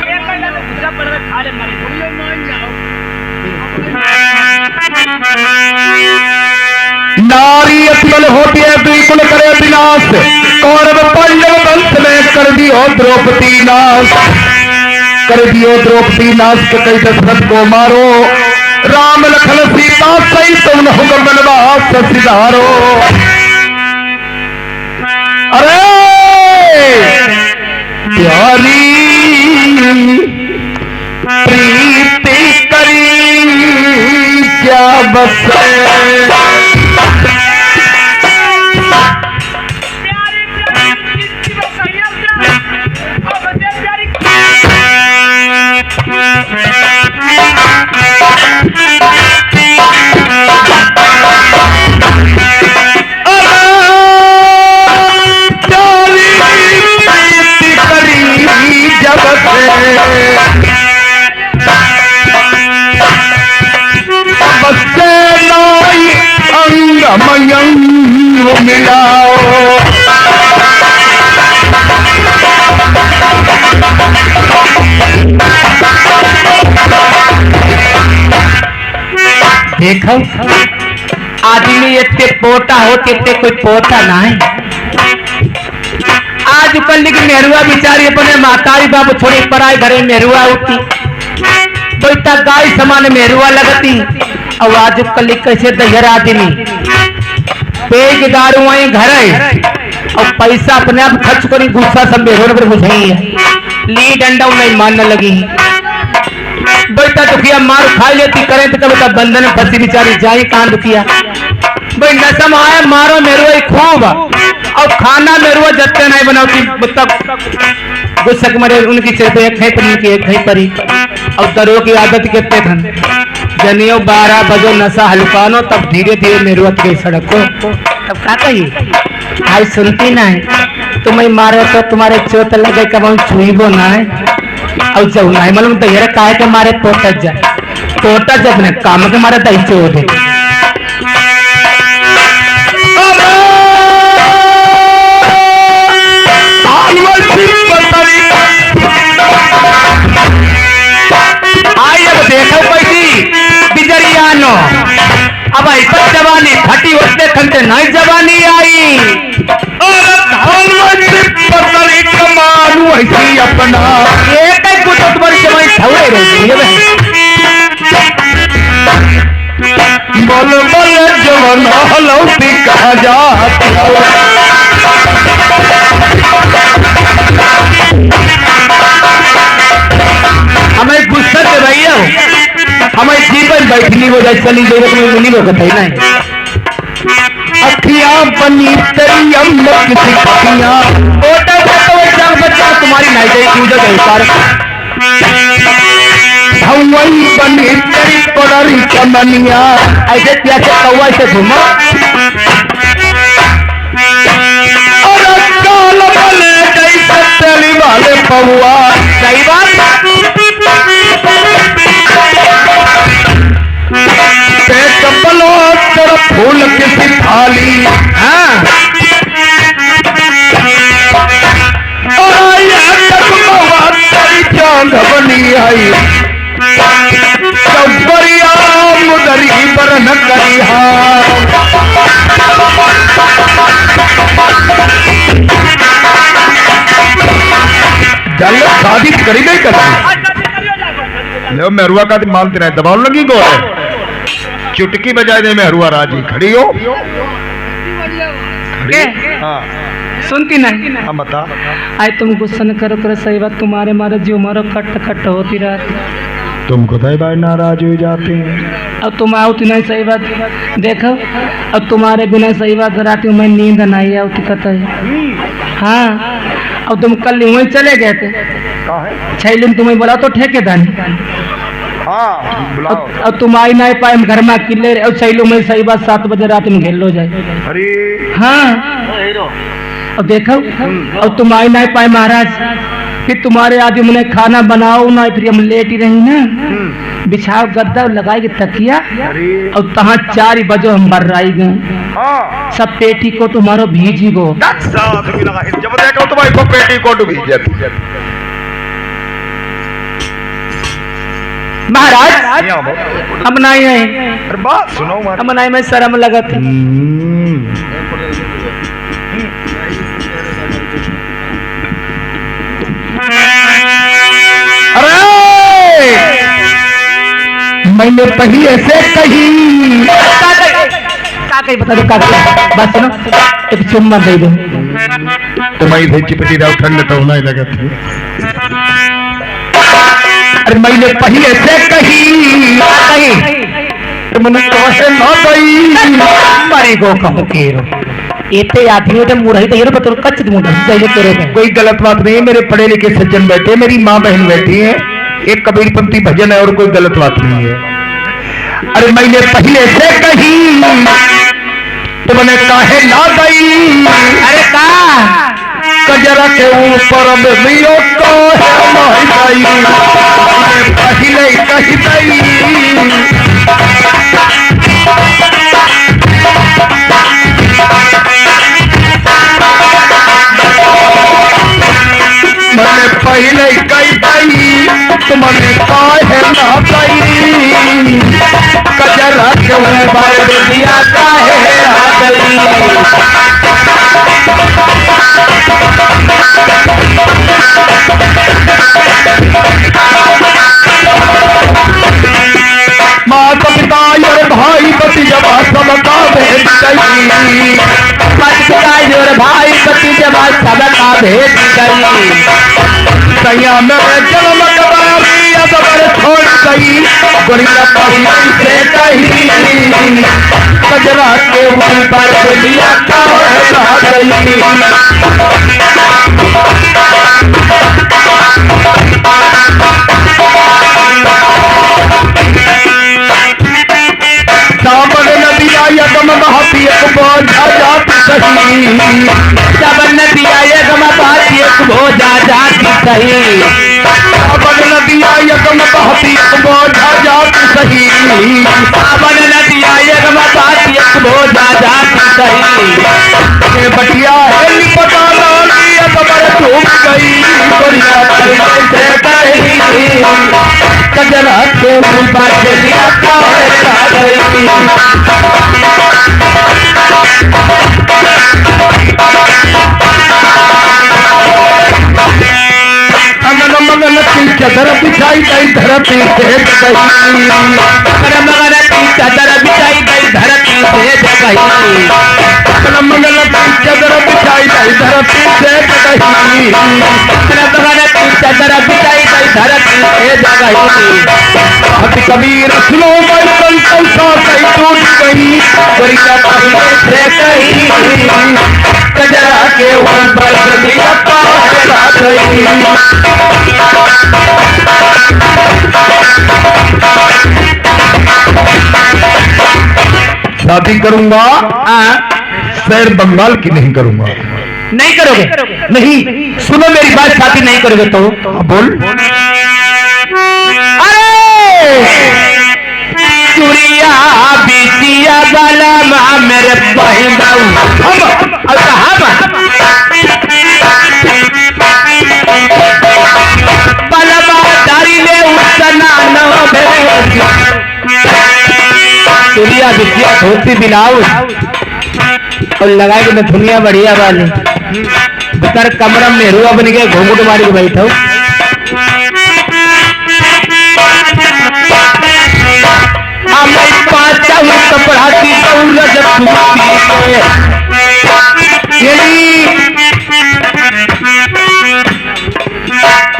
S3: एक का लात गुजरा पड़ रहा खा ले मारे मान जाओ
S1: नारी अतुल होती है बिल्कुल करे विनाश कौरव पांडव वंश में कर दियो द्रौपदी नाश कर दियो द्रौपदी नाश के कई दशरथ को मारो राम लखन सीता सही तुम हुक्म बनवास सिधारो अरे प्यारी प्रीति करी क्या बस मिलाओ देखो आदमी इतने पोटा हो इतने कोई पोटा ना है आज कल की मेहरुआ बिचारी अपने मातारी बाबू छोड़ी पराई घरे मेहरुआ उठी बेटा गाय समान मेहरुआ लगती और आज कल कैसे दहर आदमी पेट दारू आई घर और पैसा अपने आप खर्च करी गुस्सा सब मेहरुआ पर बुझाई है ली डंडा नहीं मानने लगी बेटा दुखिया मार खा लेती करे तो बेटा बंधन में फंसी बिचारी जाई कहां दुखिया भाई नशम आया मारो मेरुआ खूब और खाना मेरुआ जत्ते नहीं बनाती मतलब गुस्सा मरे उनकी सिर्फ एक है पर उनकी एक है परी और दरो की आदत कितने धन जनियो 12 बजे नशा हल्कानो तब धीरे धीरे मेरुआ की सड़क को तब क्या कही आज सुनती ना है तुम्हें मारे तो तुम्हारे चोट लगे कब छुईबो ना है और जब नहीं मालूम तो ये काहे के मारे पोटत अपने काम के मारे दही चोट है आई अब देखो पैसी बिजरियानो अब ऐसा जवानी फटी होते खंते नहीं जवानी आई कमालू ऐसी अपना एक कुछ तुम्हारी जवानी छवड़े रहती है बोल बोल जवान हलौती कहा जाती हमें गुस्सा से भैया हमें जीवन बैठनी हो जाए चली गई तो नहीं होगा नहीं अखियां बनी तेरी अम्मा की अखियां ओटा तो चार बच्चा तुम्हारी नहीं गई क्यों जगह पर हवाई बनी तेरी कोडरी चमनिया ऐसे क्या कौवा से घूमो पौआ। सही बात। चप्पलो तेरा फूल किसी थाली। हाँ तेरी चांद बनी आई चौबरिया मुदरी पर न करिहा। जल शादी करी नहीं करती लो मेहरुआ का मानते रहे दबाव लगी गो चुटकी बजाए दे मेहरुआ राजी खड़ी हो हाँ
S4: सुनती नहीं।
S1: हाँ बता
S4: आए तुम गुस्सा न करो करो सही बात तुम्हारे मारे जो मारो कट कट होती रहती।
S1: तुमको तो भाई नाराज हो जाते हैं।
S4: अब तुम आओ तो नहीं सही बात देखो अब तुम्हारे बिना सही बात रात में नींद नहीं आती कत। हाँ अब तुम कल वहीं चले गए थे 6 दिन तुम्हें बोला तो ठेकेदार।
S1: हाँ
S4: अब तुम आई नहीं पाए हम घर में अकेले और सही में सही बात 7 बजे रात में घेर लो जाए।
S1: अरे
S4: हाँ अब देखो अब तुम आई नहीं पाए महाराज फिर तुम्हारे आदमी मैंने खाना बनाओ ना फिर हम लेट ही रही ना बिछाओ गद्दा लगाएगी तकिया और तहाँ 4 बजे हम बर्राई गए सब पेटी को तुम्हारो भीजी गो।
S1: जब देखो तुम्हारी पेटी कोट भीजे
S4: महाराज हम नहीं है
S1: बात सुनो
S4: हम नहीं में शर्म लगत।
S1: अरे मैंने पहले से कही
S4: का कही बता दो का बस सुनो एक चुम्मा दे दो
S1: तुम्हारी भेज चिपटी रहो ठंड तो नहीं लगा थी। अरे मैंने पहले से कही तुमने कहे न गई
S4: मारी को कहो केरो एते आदमी तो मुरही तो ये बतौर कच्च मुंडा चाहिए तेरे में।
S1: कोई गलत बात नहीं है मेरे पढ़े लिखे सज्जन बैठे मेरी माँ बहन बैठी है एक कबीरपंथी भजन है और कोई गलत बात नहीं है। अरे मैंने पहले से कही तुमने काहे ना गई।
S4: अरे का
S1: कजरा के ऊपर मियो तो है नहीं गई पहले कही गई। मैंने पहले कही गई तुमने काहे ना गई कजरा के ऊपर दिया काहे आ गई। माता पिता और भाई भतीजा सबका भेज गई।
S4: और भाई पति जब सबका भेज गई।
S1: सैया मेरे जन्म कबारी अबर छोड़ गई गुड़िया पहले से कही कजरा के ऊपर दुनिया का गई। सावन नदिया यगम बहती एक बोझा जाती सही।
S4: सावन नदिया यगम बहती एक बोझा जाती सही।
S1: सावन नदिया यगम बहती एक बोझा जाती सही।
S4: सावन नदिया यगम बहती एक बोझा जाती सही।
S1: बटिया है पता लाली अबर डूब गई बढ़िया से कही कजरा के ऊपर दिया का गई। अगल मगल की चदर बिछाई गई धरती से गई।
S4: अगल मगल की चदर बिछाई गई धरती से गई।
S1: अगल मगल की चदर बिछाई गई धरती से गई।
S4: अगल मगल की चदर बिछाई गई धरती से गई।
S1: हट कबीर सुनो भाई कंकल सा कहीं टूट गई बढ़िया पहले से कही कजरा के ऊपर दिया का गई। शादी करूंगा शहर बंगाल की नहीं करूंगा नहीं करोगे? नहीं, सुनो मेरी बात, शादी नहीं करोगे तो
S2: बोल।
S1: अरे चुरिया बिटिया वाला माँ मेरे बहन दारी ले चुरिया बिटिया धोती ब्लाउज और लगाए कि धुनिया बढ़िया वाली भीतर कमरा में रुआ बन गया घूंघट मारी के बैठा पढ़ाती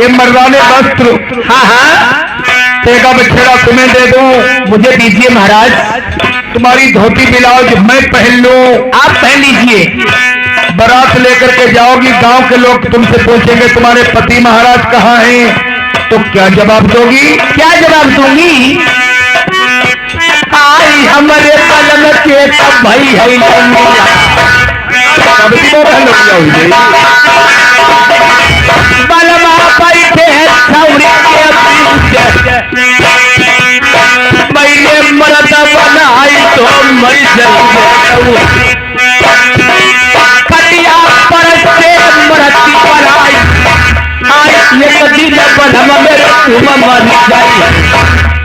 S1: ये मर्दाने वस्त्र, हाँ हाँ तेगा बछड़ा तुम्हें दे दूं, मुझे दीजिए महाराज। तुम्हारी धोती ब्लाउज मैं पहन लूं, आप पहन लीजिए। बारात लेकर के जाओगी, गांव के लोग तुमसे पूछेंगे तुम्हारे पति महाराज कहाँ हैं, तो क्या जवाब दोगी? क्या जवाब दूंगी? आई हमारे कलम के सब भाई है बलमा बैठे छौरी के मैंने मर्द बनाई तो मर कटिया पर से मरती बनाई आई एक दिन बलम मेरे तुम मर जाई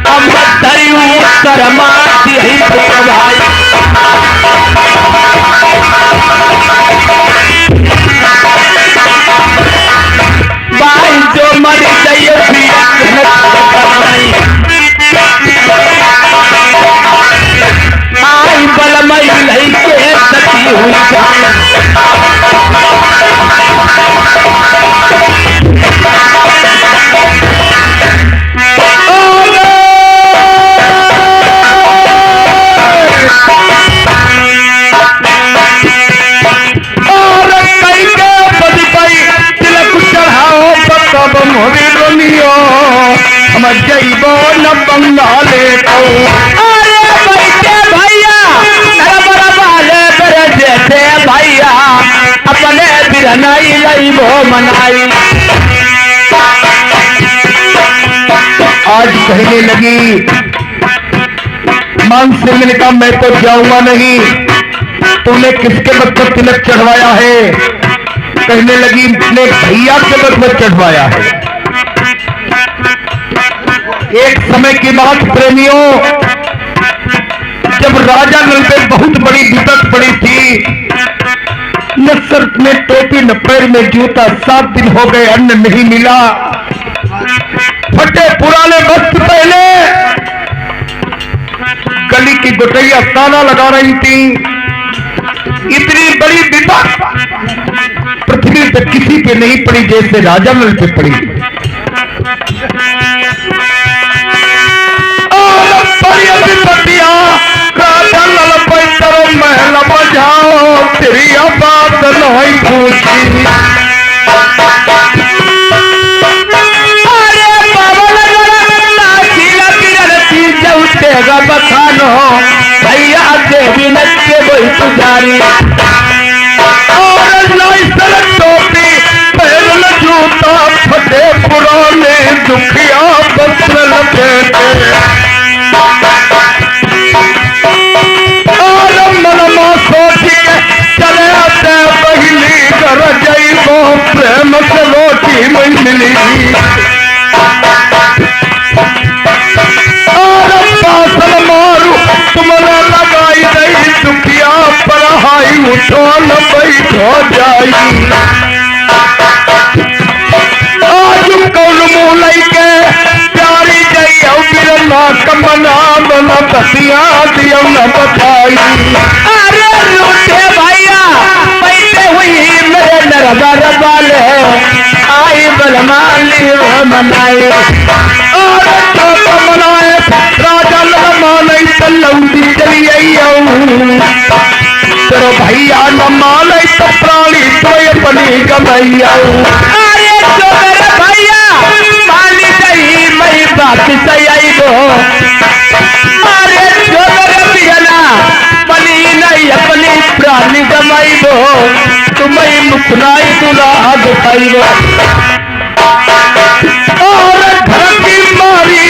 S1: अब दरियो शर्मा दी भाई भाई जो मर जाइए आई बलमई नहीं के सती हुई हम जइबो न बंगाले को अरे बैठे भैया वाले जैसे भैया अपने बिरनाई लइबो मनाई। आज कहने लगी मान सिंह ने कहा मैं तो जाऊंगा नहीं, तूने किसके मत पर तिलक चढ़वाया है? कहने लगी अपने भैया के मत पर चढ़वाया है। एक समय की बात प्रेमियों, जब राजा नल पे बहुत बड़ी विपत पड़ी थी, न सर में टोपी न पैर में जूता, 7 दिन हो गए अन्न नहीं मिला, फटे पुराने वस्त्र पहले, गली की गोटैया ताला लगा रही थी। इतनी बड़ी विपत पृथ्वी पे किसी पे नहीं पड़ी जैसे राजा नल पे पड़ी। महल बजाओ तेरी बात नहीं पूछी, अरे बखानो भैया देवी नचे वही पुजारी और टोपी पहन जूता फटे पुराने दुखिया वस्त्र लपेटे चले आते पहली कर जइबो प्रेम से रोटी नहीं मिली और पासल मारू तुमने लगाई गई दुखिया पढ़ाई उठो न बैठो जाई। आज कौन मुँह लैके प्यारी जइयो बिरना कमना बन बसिया दियो न बधाई। अरे लूटे भैया बैठे हुई मेरे नरबर वाले आई बलमाली मनाए और तो मनाए राजा माने लौटी चली आई तेरो भैया न माने तो प्राणी तो अपनी गमैया। अरे जो मेरे भैया मानी गई मेरी बात सही आई दो, अरे जो मेरे बिना बनी नहीं अपनी जवानी गमाइबो तुम्हें मुखनाई दुल्हा दिखाइबो और घर की मारी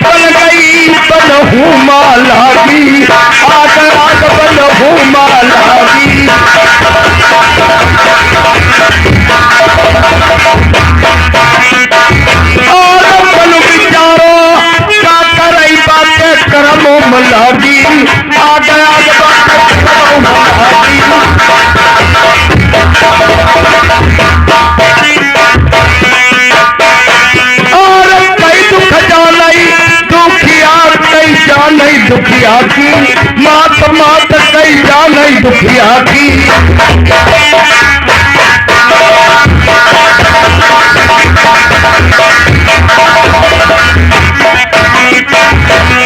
S1: बन गई बनहू माला की आग आग बनहू माला की और बन विचारो क्या करई बातें करमो मलागी आग आग बातें करमो मलागी और कई दुख जानई दुखिया कई जानई दुखिया की मात मात कई जानई दुखिया की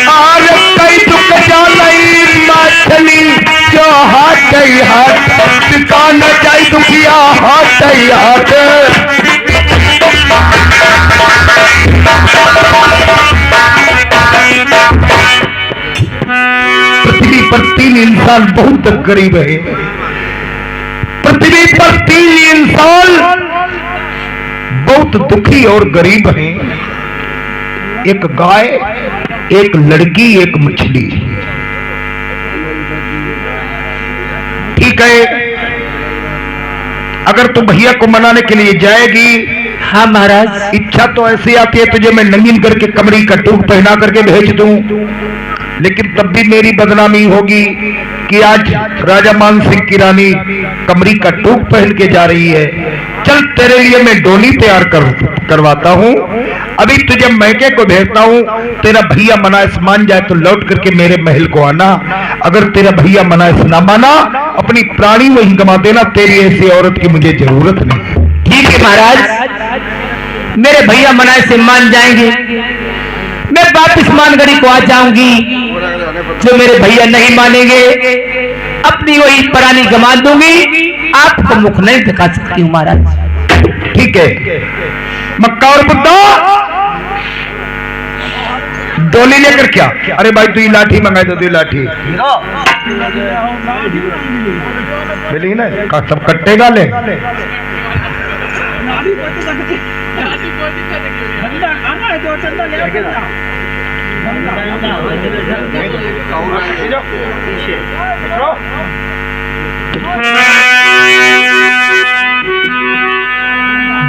S1: और कई दुख जानई मछली जो हाथ दुकान जाई दुखिया हाथ हाथ पृथ्वी पर 3 इंसान बहुत गरीब है। पृथ्वी पर 3 इंसान बहुत दुखी और गरीब हैं। एक गाय, एक लड़की, एक मछली। ठीक है, अगर तू भैया को मनाने के लिए जाएगी।
S4: हाँ महाराज।
S1: इच्छा तो ऐसी आती है तुझे मैं नंगीन करके कमरी का टूक पहना करके भेज दूं, लेकिन तब भी मेरी बदनामी होगी कि आज राजा मान सिंह की रानी कमरी का टूक पहन के जा रही है। चल तेरे लिए मैं डोली तैयार करवाता हूँ। अभी तुझे मैके को भेजता हूँ। तेरा भैया मनाइस मान जाए तो लौट करके मेरे महल को आना। अगर तेरा भैया मनाइस ना माना अपनी प्राणी वहीं गंवा देना। तेरी ऐसी औरत की मुझे जरूरत नहीं।
S4: ठीक है महाराज, मेरे भैया मनाइस से मान जाएंगे। मैं वापिस मानगढ़ी को आ जाऊंगी। जो मेरे भैया नहीं मानेंगे अपनी वही प्राणी गंवा दूंगी। आपको मुख नहीं दिखा सकती हूँ महाराज।
S1: ठीक है, मक्का और बुद्धा डोली लेकर क्या? अरे भाई तू ये लाठी मंगाई तो तू लाठी मिली ना, सब कट्टे गाले।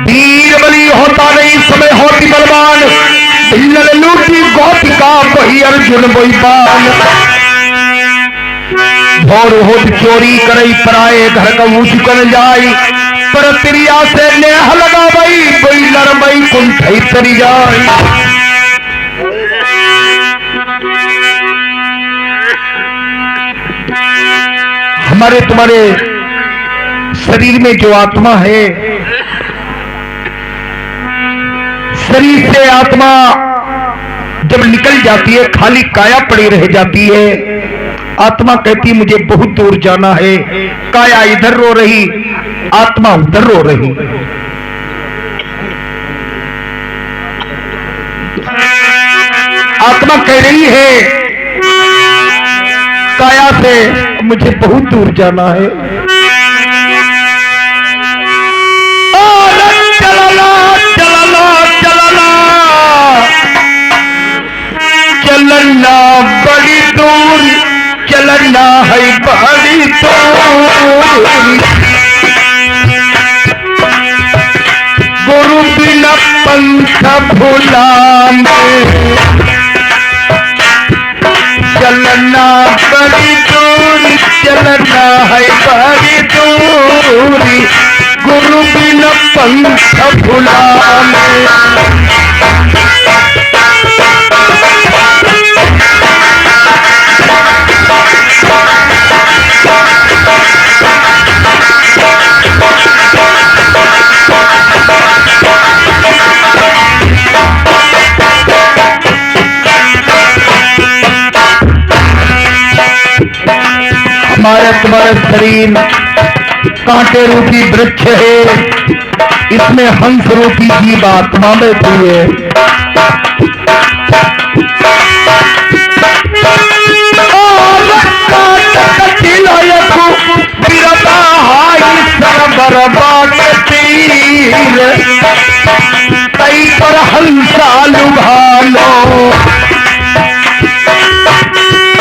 S1: वीर बलि होता नहीं समय होती बलवान। लूटी गौतिका वही अर्जुन वही पान। भोर होत चोरी करई पराए घर का ऊँच कर जाई। पर तिरिया से नेह लगा बई कोई लरमई कुंठ तरी जाई। हमारे तुम्हारे शरीर में जो आत्मा है, शरीर से आत्मा जब निकल जाती है खाली काया पड़ी रह जाती है। आत्मा कहती है मुझे बहुत दूर जाना है। काया इधर रो रही, आत्मा उधर रो रही। आत्मा कह रही है काया से मुझे बहुत दूर जाना है। चलना चलना चलना चलना बड़ी दूर, चलना है बड़ी दूर। गुरु बिना पंथ भुलाने चलना बड़ी दूर, चलना है बड़ी दूरी। गुरु बिना पंथ भुलाने। हमारा तुम्हारा शरीर कांटे रूपी वृक्ष है, इसमें हंस रूपी जीव आत्मा बैठी है। बाट तीर तई पर हंसा लुभालो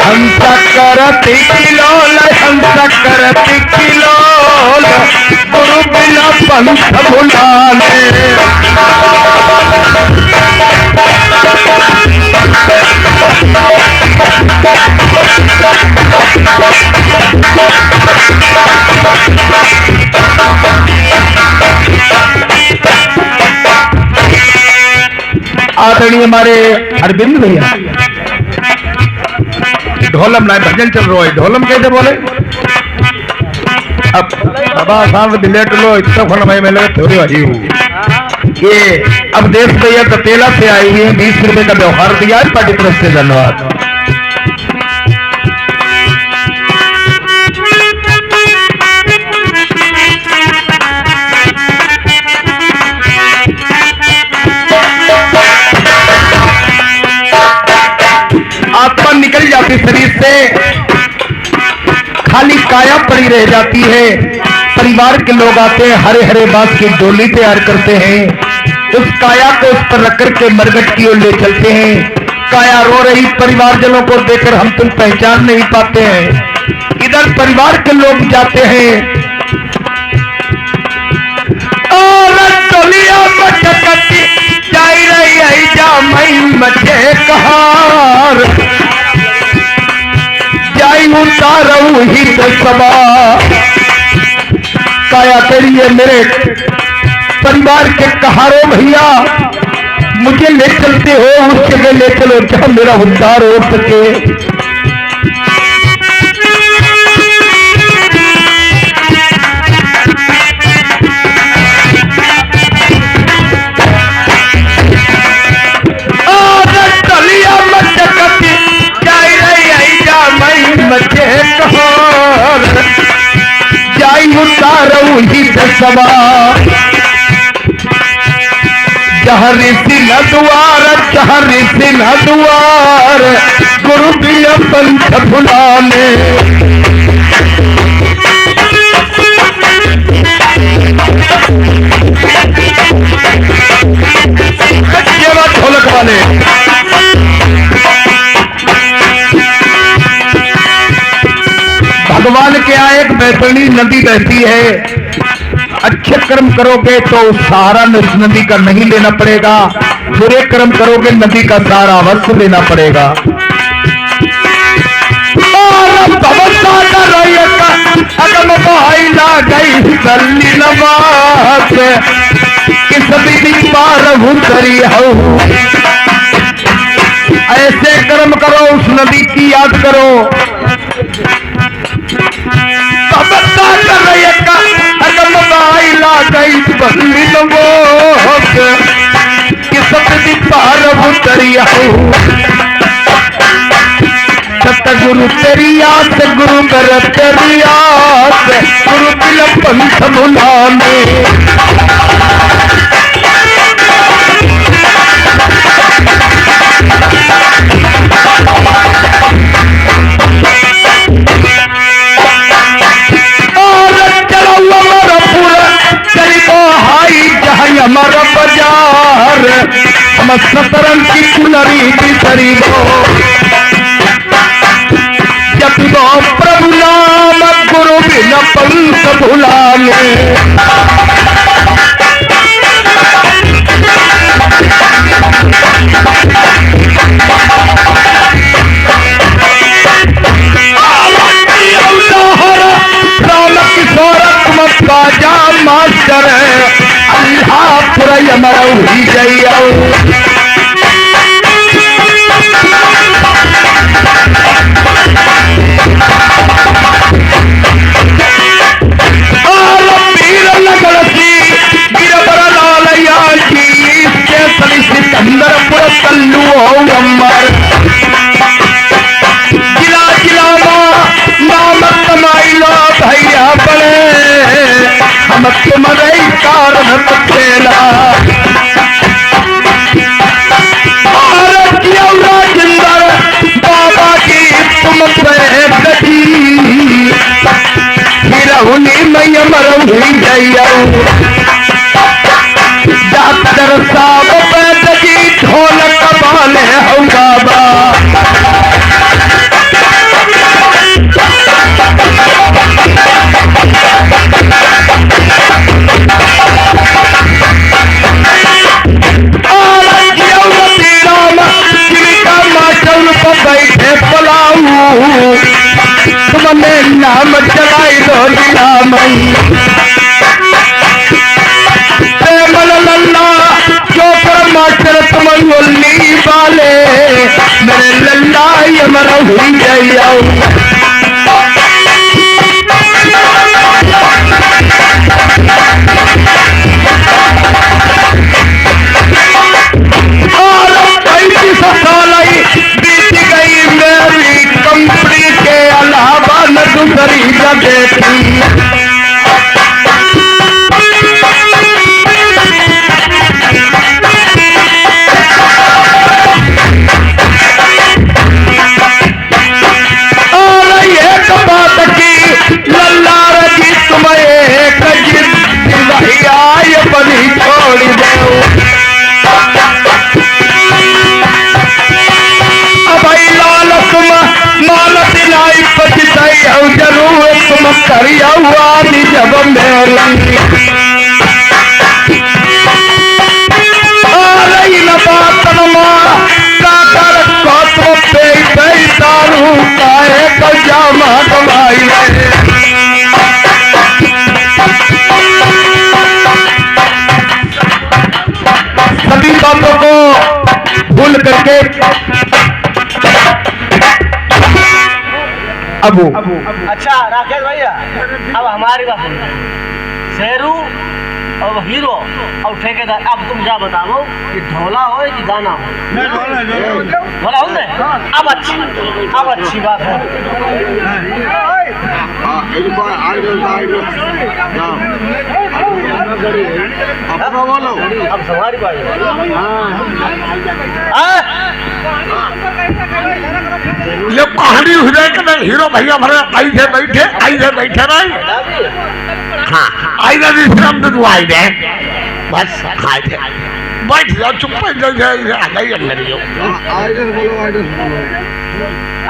S1: हंसा करती किलोल हंसा करती किलोल गुरु बिना पंथ भुलाने आदरणीय हमारे अरविंद भैया ढोलम ना भजन चल रहा है ढोलम कैसे बोले अब बाबा साहब दिलेट लो इतना फल भाई मैं थोड़ी आई हूँ ये अब देश भैया तपेला से आई है 20 रुपए का व्यवहार दिया है पार्टी तरफ से धन्यवाद। आत्मा निकल जाती शरीर से खाली काया पड़ी रह जाती है। परिवार के लोग आते हैं हरे हरे बांस की डोली तैयार करते हैं उस काया को उस पर रख करके मरघट की ओर ले चलते हैं। काया रो रही परिवारजनों को देखकर हम तुम पहचान नहीं पाते हैं। इधर परिवार के लोग जाते हैं और डोलिया मटकती जाई रही है जा मई मचे कहार जाई उतारू ही तो सबा काया करिए मेरे परिवार के कहारों भैया मुझे ले चलते हो उस जगह ले चलो जहां मेरा उद्धार हो सके। जाई उतारू ही सवा जहर सिंह दुआर गुरु बिना पंथ भुलाने ढोलक वाले भगवान के यहाँ एक बैतरणी नदी बहती है। अच्छे कर्म करोगे तो सहारा नदी का नहीं लेना पड़ेगा बुरे कर्म करोगे नदी का सहारा अवश्य लेना पड़ेगा। ऐसे कर्म करो उस नदी की याद करो सतगुरु तेरी आस गुरु कर तेरी आस गुरु बिना पंथ भुलाने हमारा बाजार हम सतरंग की कुलरी बिसरी जब वो प्रभु नाम गुरु बिना पंथ भुलाने राम किशोर काजा मास्टर मरौही जइयो सिकंदरपुर कल्लू अम्बर जिला जिला नाम कमाई लो भैया बड़े हम तुम्हारे कारण खेला राजेंद्र बाबा की तुम गठी फिर मई मरौही जइया मुरली वाले मेरे लल्ला यमरा हुई जाइयो बीत गई मेरी कंपनी के अलावा न दूसरी जगह थी और एक बात की लल्ला रजी तुम्हें एक बनी छोड़ दो मालत लाई पछताई जरूर तुम करिया हुआ जब मेरी न बात काकर कौतम पे दारू काहे को जामा कमाई सभी बातों को भूल करके अबू
S3: अच्छा राकेश भैया, अब हमारी बात सुनो। शेरू और हीरो और ठेकेदार, अब तुम क्या बताओ कि ढोला हो कि गाना हो? ढोला हो ना? अब अच्छी बात है। अब हमारी बात
S2: ये कहानी हो जाए कि नहीं? हीरो भैया भरे आई थे बैठे नहीं। हाँ आई थे आई थे बस आए थे बैठ जाओ चुप अंदर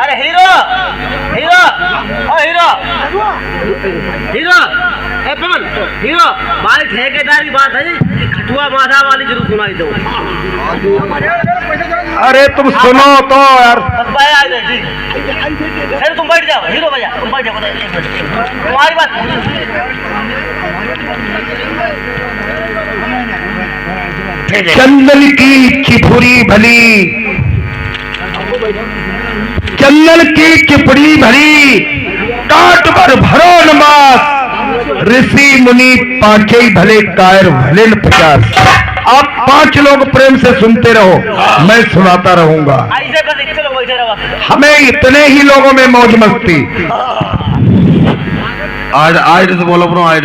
S3: अरे हीरो हीरो ओ हीरो हीरो ए पवन हीरो भाई ठेकेदार की बात है कि खटुआ माथा वाली जरूर सुनाई दो।
S1: अरे तुम सुनो तो यार।
S3: फिर तुम बैठ जाओ हीरो भैया, तुम बैठ जाओ तुम्हारी बात।
S1: चंदन की चिपुरी भली, चंदन की चिपड़ी भरी काट पर भरो नमाज, ऋषि मुनि पांचे भले कायर भले 50। आप 5 लोग प्रेम से सुनते रहो, मैं सुनाता रहूंगा। हमें इतने ही लोगों में मौज मस्ती। आज से बोलो ब्रो, आज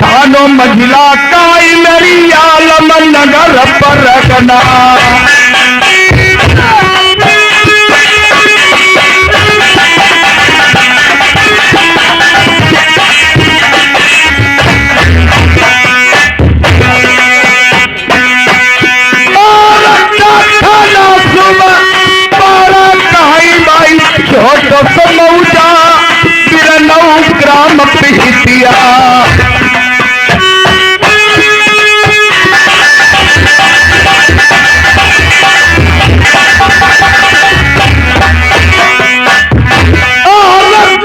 S1: खानो महिला काई मेरी आलम नगर पर रखना। छोटो समौजा बिरनौ ग्राम पिहितिया,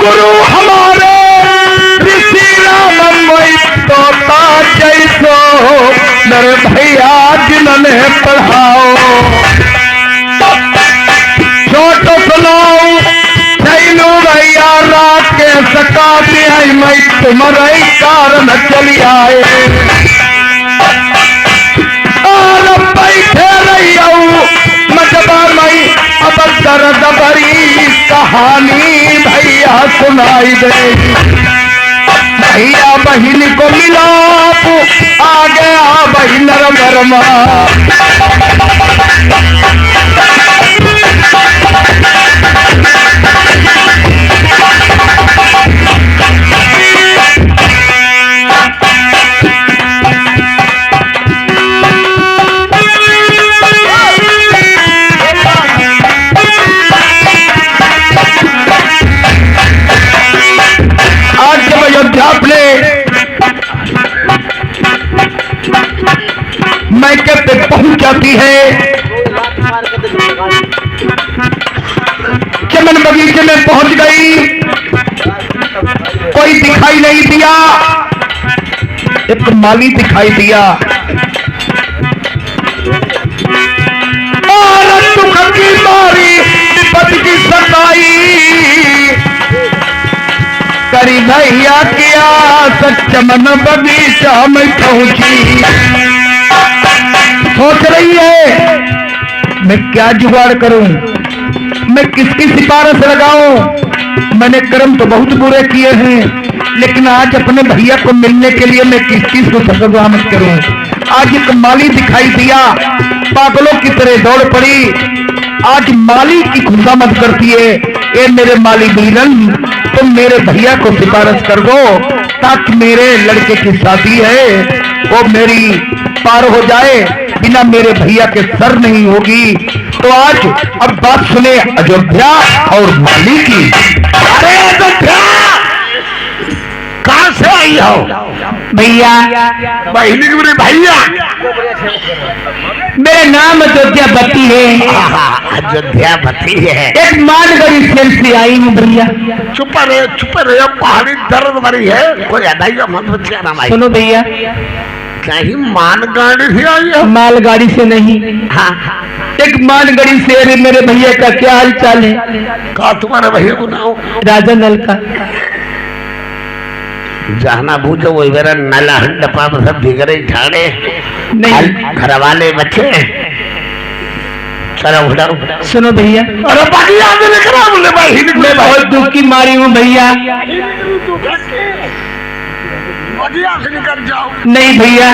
S1: गुरु हमारे ऋषि राम तोता जैसो मेरे भैया जिन्होंने पढ़ाओ। छोटो सुनाओ सैलू भैया रात के सकाते आई मैं तुम्हारे कारण चली आए और बैठे रही मजबा मई अब दर्द भरी कहानी भैया सुनाई दे। भैया बहन को मिलाप आ गया बहन वर्मा, मैके पे पहुंच जाती है। चमन बगीचे में पहुंच गई, कोई दिखाई नहीं दिया, एक माली दिखाई दिया। और दुख की मारी विपद की सताई करी भैया किया चमन बगीचा में पहुंची। सोच रही है मैं क्या जुगाड़ करूं, मैं किसकी सिफारिश लगाऊं। मैंने कर्म तो बहुत बुरे किए हैं, लेकिन आज अपने भैया को मिलने के लिए मैं किस चीज को सफलत करूं। आज एक माली दिखाई दिया, पागलों की तरह दौड़ पड़ी। आज माली की खुशामद करती है, ए मेरे माली बीरन, तुम मेरे भैया को सिफारिश कर दो ताकि मेरे लड़के की शादी है वो मेरी पार हो जाए, बिना मेरे भैया के सर नहीं होगी। तो आज अब बात सुने अयोध्या और माली की।
S2: अरे अयोध्या कहां से आई हो?
S1: भैया,
S2: बहनी की मेरे भैया,
S1: मेरा नाम अयोध्या बती है।
S2: अयोध्या बती है।
S1: एक मानगढ़ी सेल से आई हूँ भैया।
S2: चुप रहे पहाड़ी दर्द भरी है, कोई अदाइया मत बच्चा ना भाई।
S1: सुनो भैया,
S2: कहीं मालगाड़ी से आई हो?
S1: मालगाड़ी से नहीं,
S2: हाँ,
S1: एक मानगढ़ी से। मेरे भैया का क्या हाल चाल है?
S2: का तुम्हारे भैया को नाम?
S1: राजा नल का।
S2: जाना बूझो वही मेरा नला डपा सब भिगरे झाड़े
S1: नहीं,
S2: घर वाले बच्चे। चलो उठा।
S1: सुनो भैया,
S2: अरे बाकी आगे लेकर आ बोले भाई।
S1: मैं बहुत दुख की मारी हूँ भैया।
S2: निकल जाओ।
S1: नहीं भैया,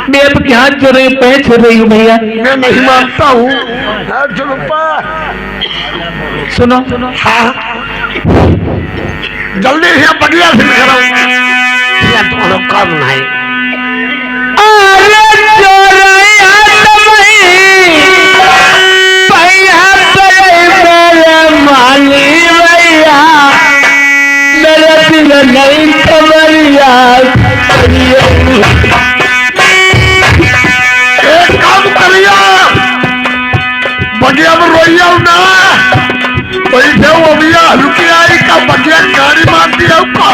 S1: मैं अब क्या छोड़ रही हूँ, पैर छोड़ रही हूँ भैया।
S2: मैं नहीं मानता हूँ।
S1: सुनो,
S2: हाँ जल्दी से बढ़िया से निकलो। तुम्हारा काम नहीं।
S1: माली भैया मेरे दिल नहीं खबरिया।
S2: एक काम करिया, बढ़िया में रोइया ना, पैसे वो भैया हल्की आई का बढ़िया गाड़ी मार दिया का।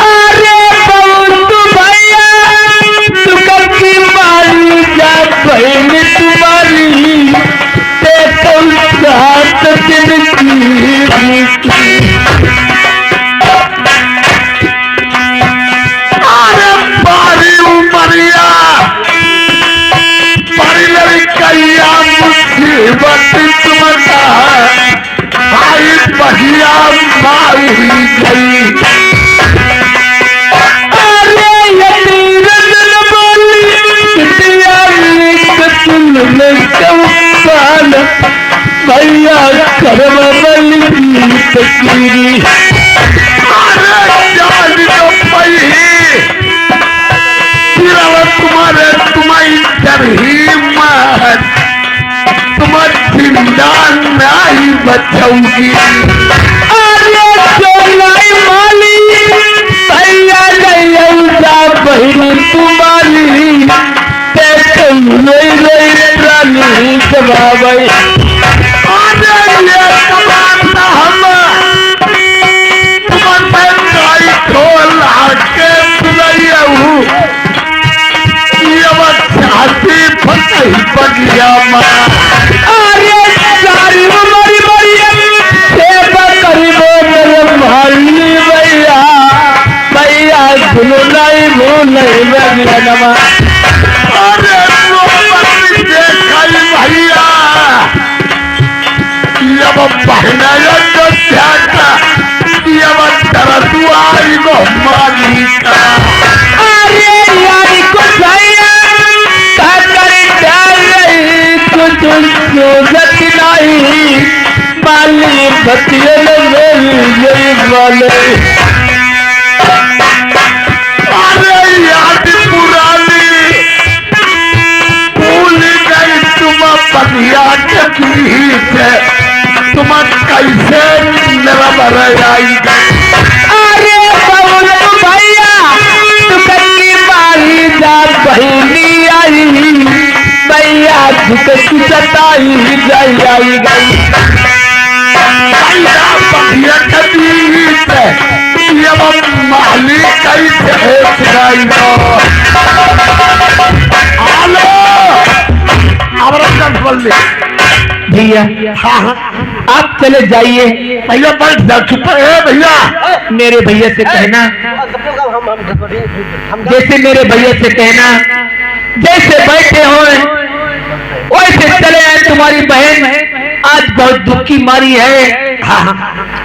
S1: अरे बहुत भैया तू कभी मारी जा बहन तुम्हारी ते तुम साथ दिन की।
S2: अरे बारी उमरिया बारी लड़कैया मुसीबत तुम्हारा आई बढ़िया मारी गई।
S1: अरे ये रंजन बोली कितिया तुम चौपाल भैया करम बली तकरी।
S2: अरे जान जो पई तुम्हारे तुम्हारी डरही मत तुम्हारी जिंदा नहीं बचाऊंगी।
S1: अरे चोलाई माली भैया नहीं बहनी तुम्हारी ते तुम नहीं रानी जवाब।
S2: अरे ये कमाना हम तुम्हारे गाई खोल आके सुनाइए हूँ ये बात छाती फटी बढ़िया माँ।
S1: अरे सारी मरी मरी सेवा करीबो मेरे भाली भैया भैया सुनो नहीं भूल नहीं भैया नमा।
S2: अरे देखा भैया जब बहना जो त्यागा जब तरह आई गो मालिका।
S1: अरे यारी को भैया करी डाल रही कुछ सोचत नहीं माली बतिये मेरी यही वाले।
S2: अरे याद पुरानी भूल गई तुम बढ़िया के तुम कैसे मेरा भरा आई।
S1: अरे बहुत भैया तू कभी माल
S2: नहीं जाई गई बढ़िया कदीत ये माली कैसे सिखाई दो आलो अब बोल
S4: भैया
S2: हाँ हाँ
S4: आप चले जाइए।
S2: भैया बैठ जा चुप है भैया
S4: मेरे भैया से कहना, जैसे मेरे भैया से कहना जैसे बैठे हो वैसे चले आए। तुम्हारी बहन आज बहुत दुख की मारी है,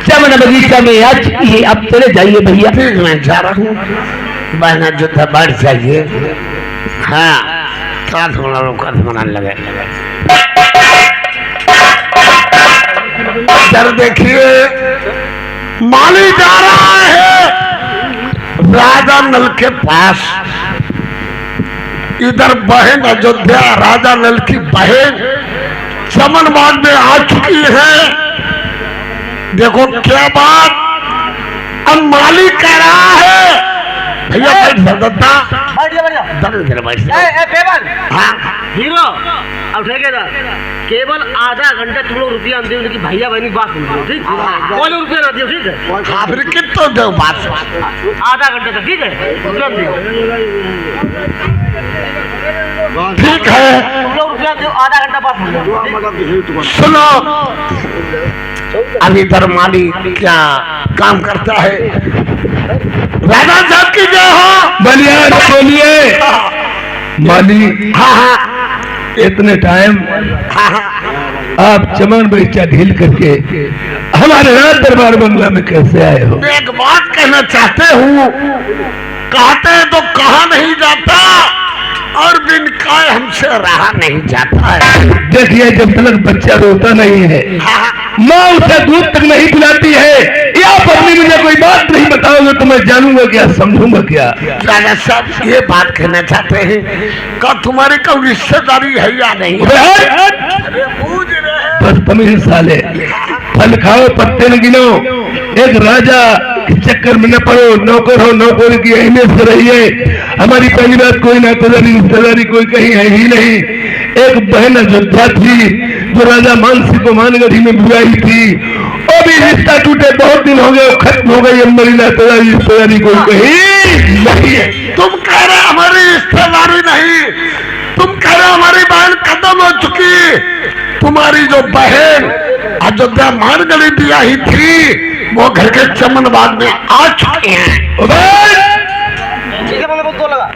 S4: चमन बगीचा में आ चुकी है। अब चले जाइए भैया।
S2: ठीक मैं जा रहा हूँ बहना जो था बढ़ जाइए। हाँ क्या थोड़ा लोग मनाने लगे इधर देखिए माली जा रहा है राजा नल के पास। इधर बहन अयोध्या राजा नल की बहन चमन बाग में आ चुकी है। देखो क्या बात अब माली कह रहा है भैया बैठ सकता
S3: हीरो अब ठेकेदार केवल आधा घंटा तुम लोग रुपया दे उनकी भैया बहनी बात सुन लो ठीक कोई रुपया ना दियो ठीक है।
S2: हाँ फिर कितना दो बात
S3: आधा घंटा तक ठीक है रुपया दियो
S2: ठीक है
S3: तुम लोग रुपया दियो आधा घंटा बात
S2: सुनो अभी इधर माली क्या काम करता है। राजा साहब की जय हो।
S1: बलिया बोलिए माली।
S2: हाँ हाँ
S1: इतने टाइम
S2: हाँ हाँ
S1: आप चमन बगीचा ढील करके हमारे राज दरबार बंगला में कैसे आए हो?
S2: मैं एक बात कहना चाहते हूँ कहते हैं तो कहा नहीं जाता और बिन कहे हमसे रहा नहीं जाता है।
S1: देखिए जब तक बच्चा रोता नहीं है माँ उसे दूध तक नहीं पिलाती है या पत्नी मुझे कोई बात नहीं बताओगे तो मैं जानूंगा क्या समझूंगा क्या?
S2: राजा साहब ये बात कहना चाहते हैं का तुम्हारी कोई रिश्तेदारी है या नहीं? अरे पूछ रहे
S1: बदतमीज साले फल खाओ पत्ते न गिनो। एक राजा के चक्कर में न पड़ो, नौकर हो नौकर की अहमियत से रहिए। हमारी पहली बात कोई नातेदारी रिश्तेदारी कोई कहीं है ही नहीं। एक बहन अयोध्या थी जो राजा मानसी को मानगढ़ी में बुलाई थी, वो भी रिश्ता टूटे बहुत दिन हो गए, खत्म हो गई। हमारी नातेदारी रिश्तेदारी कोई कहीं नहीं है।
S2: तुम कह रहे हमारी रिश्तेदारी नहीं, तुम कह रहे हमारी बहन खत्म हो चुकी। तुम्हारी जो बहन अयोध्या मानगढ़ी ब्याही थी वो घर के चमन बाग में आ चुके हैं।
S3: ठीक है मैंने तो लगा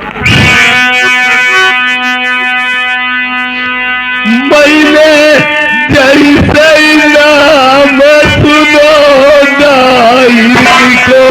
S1: मैंने जैसे नाम सुनो दाई को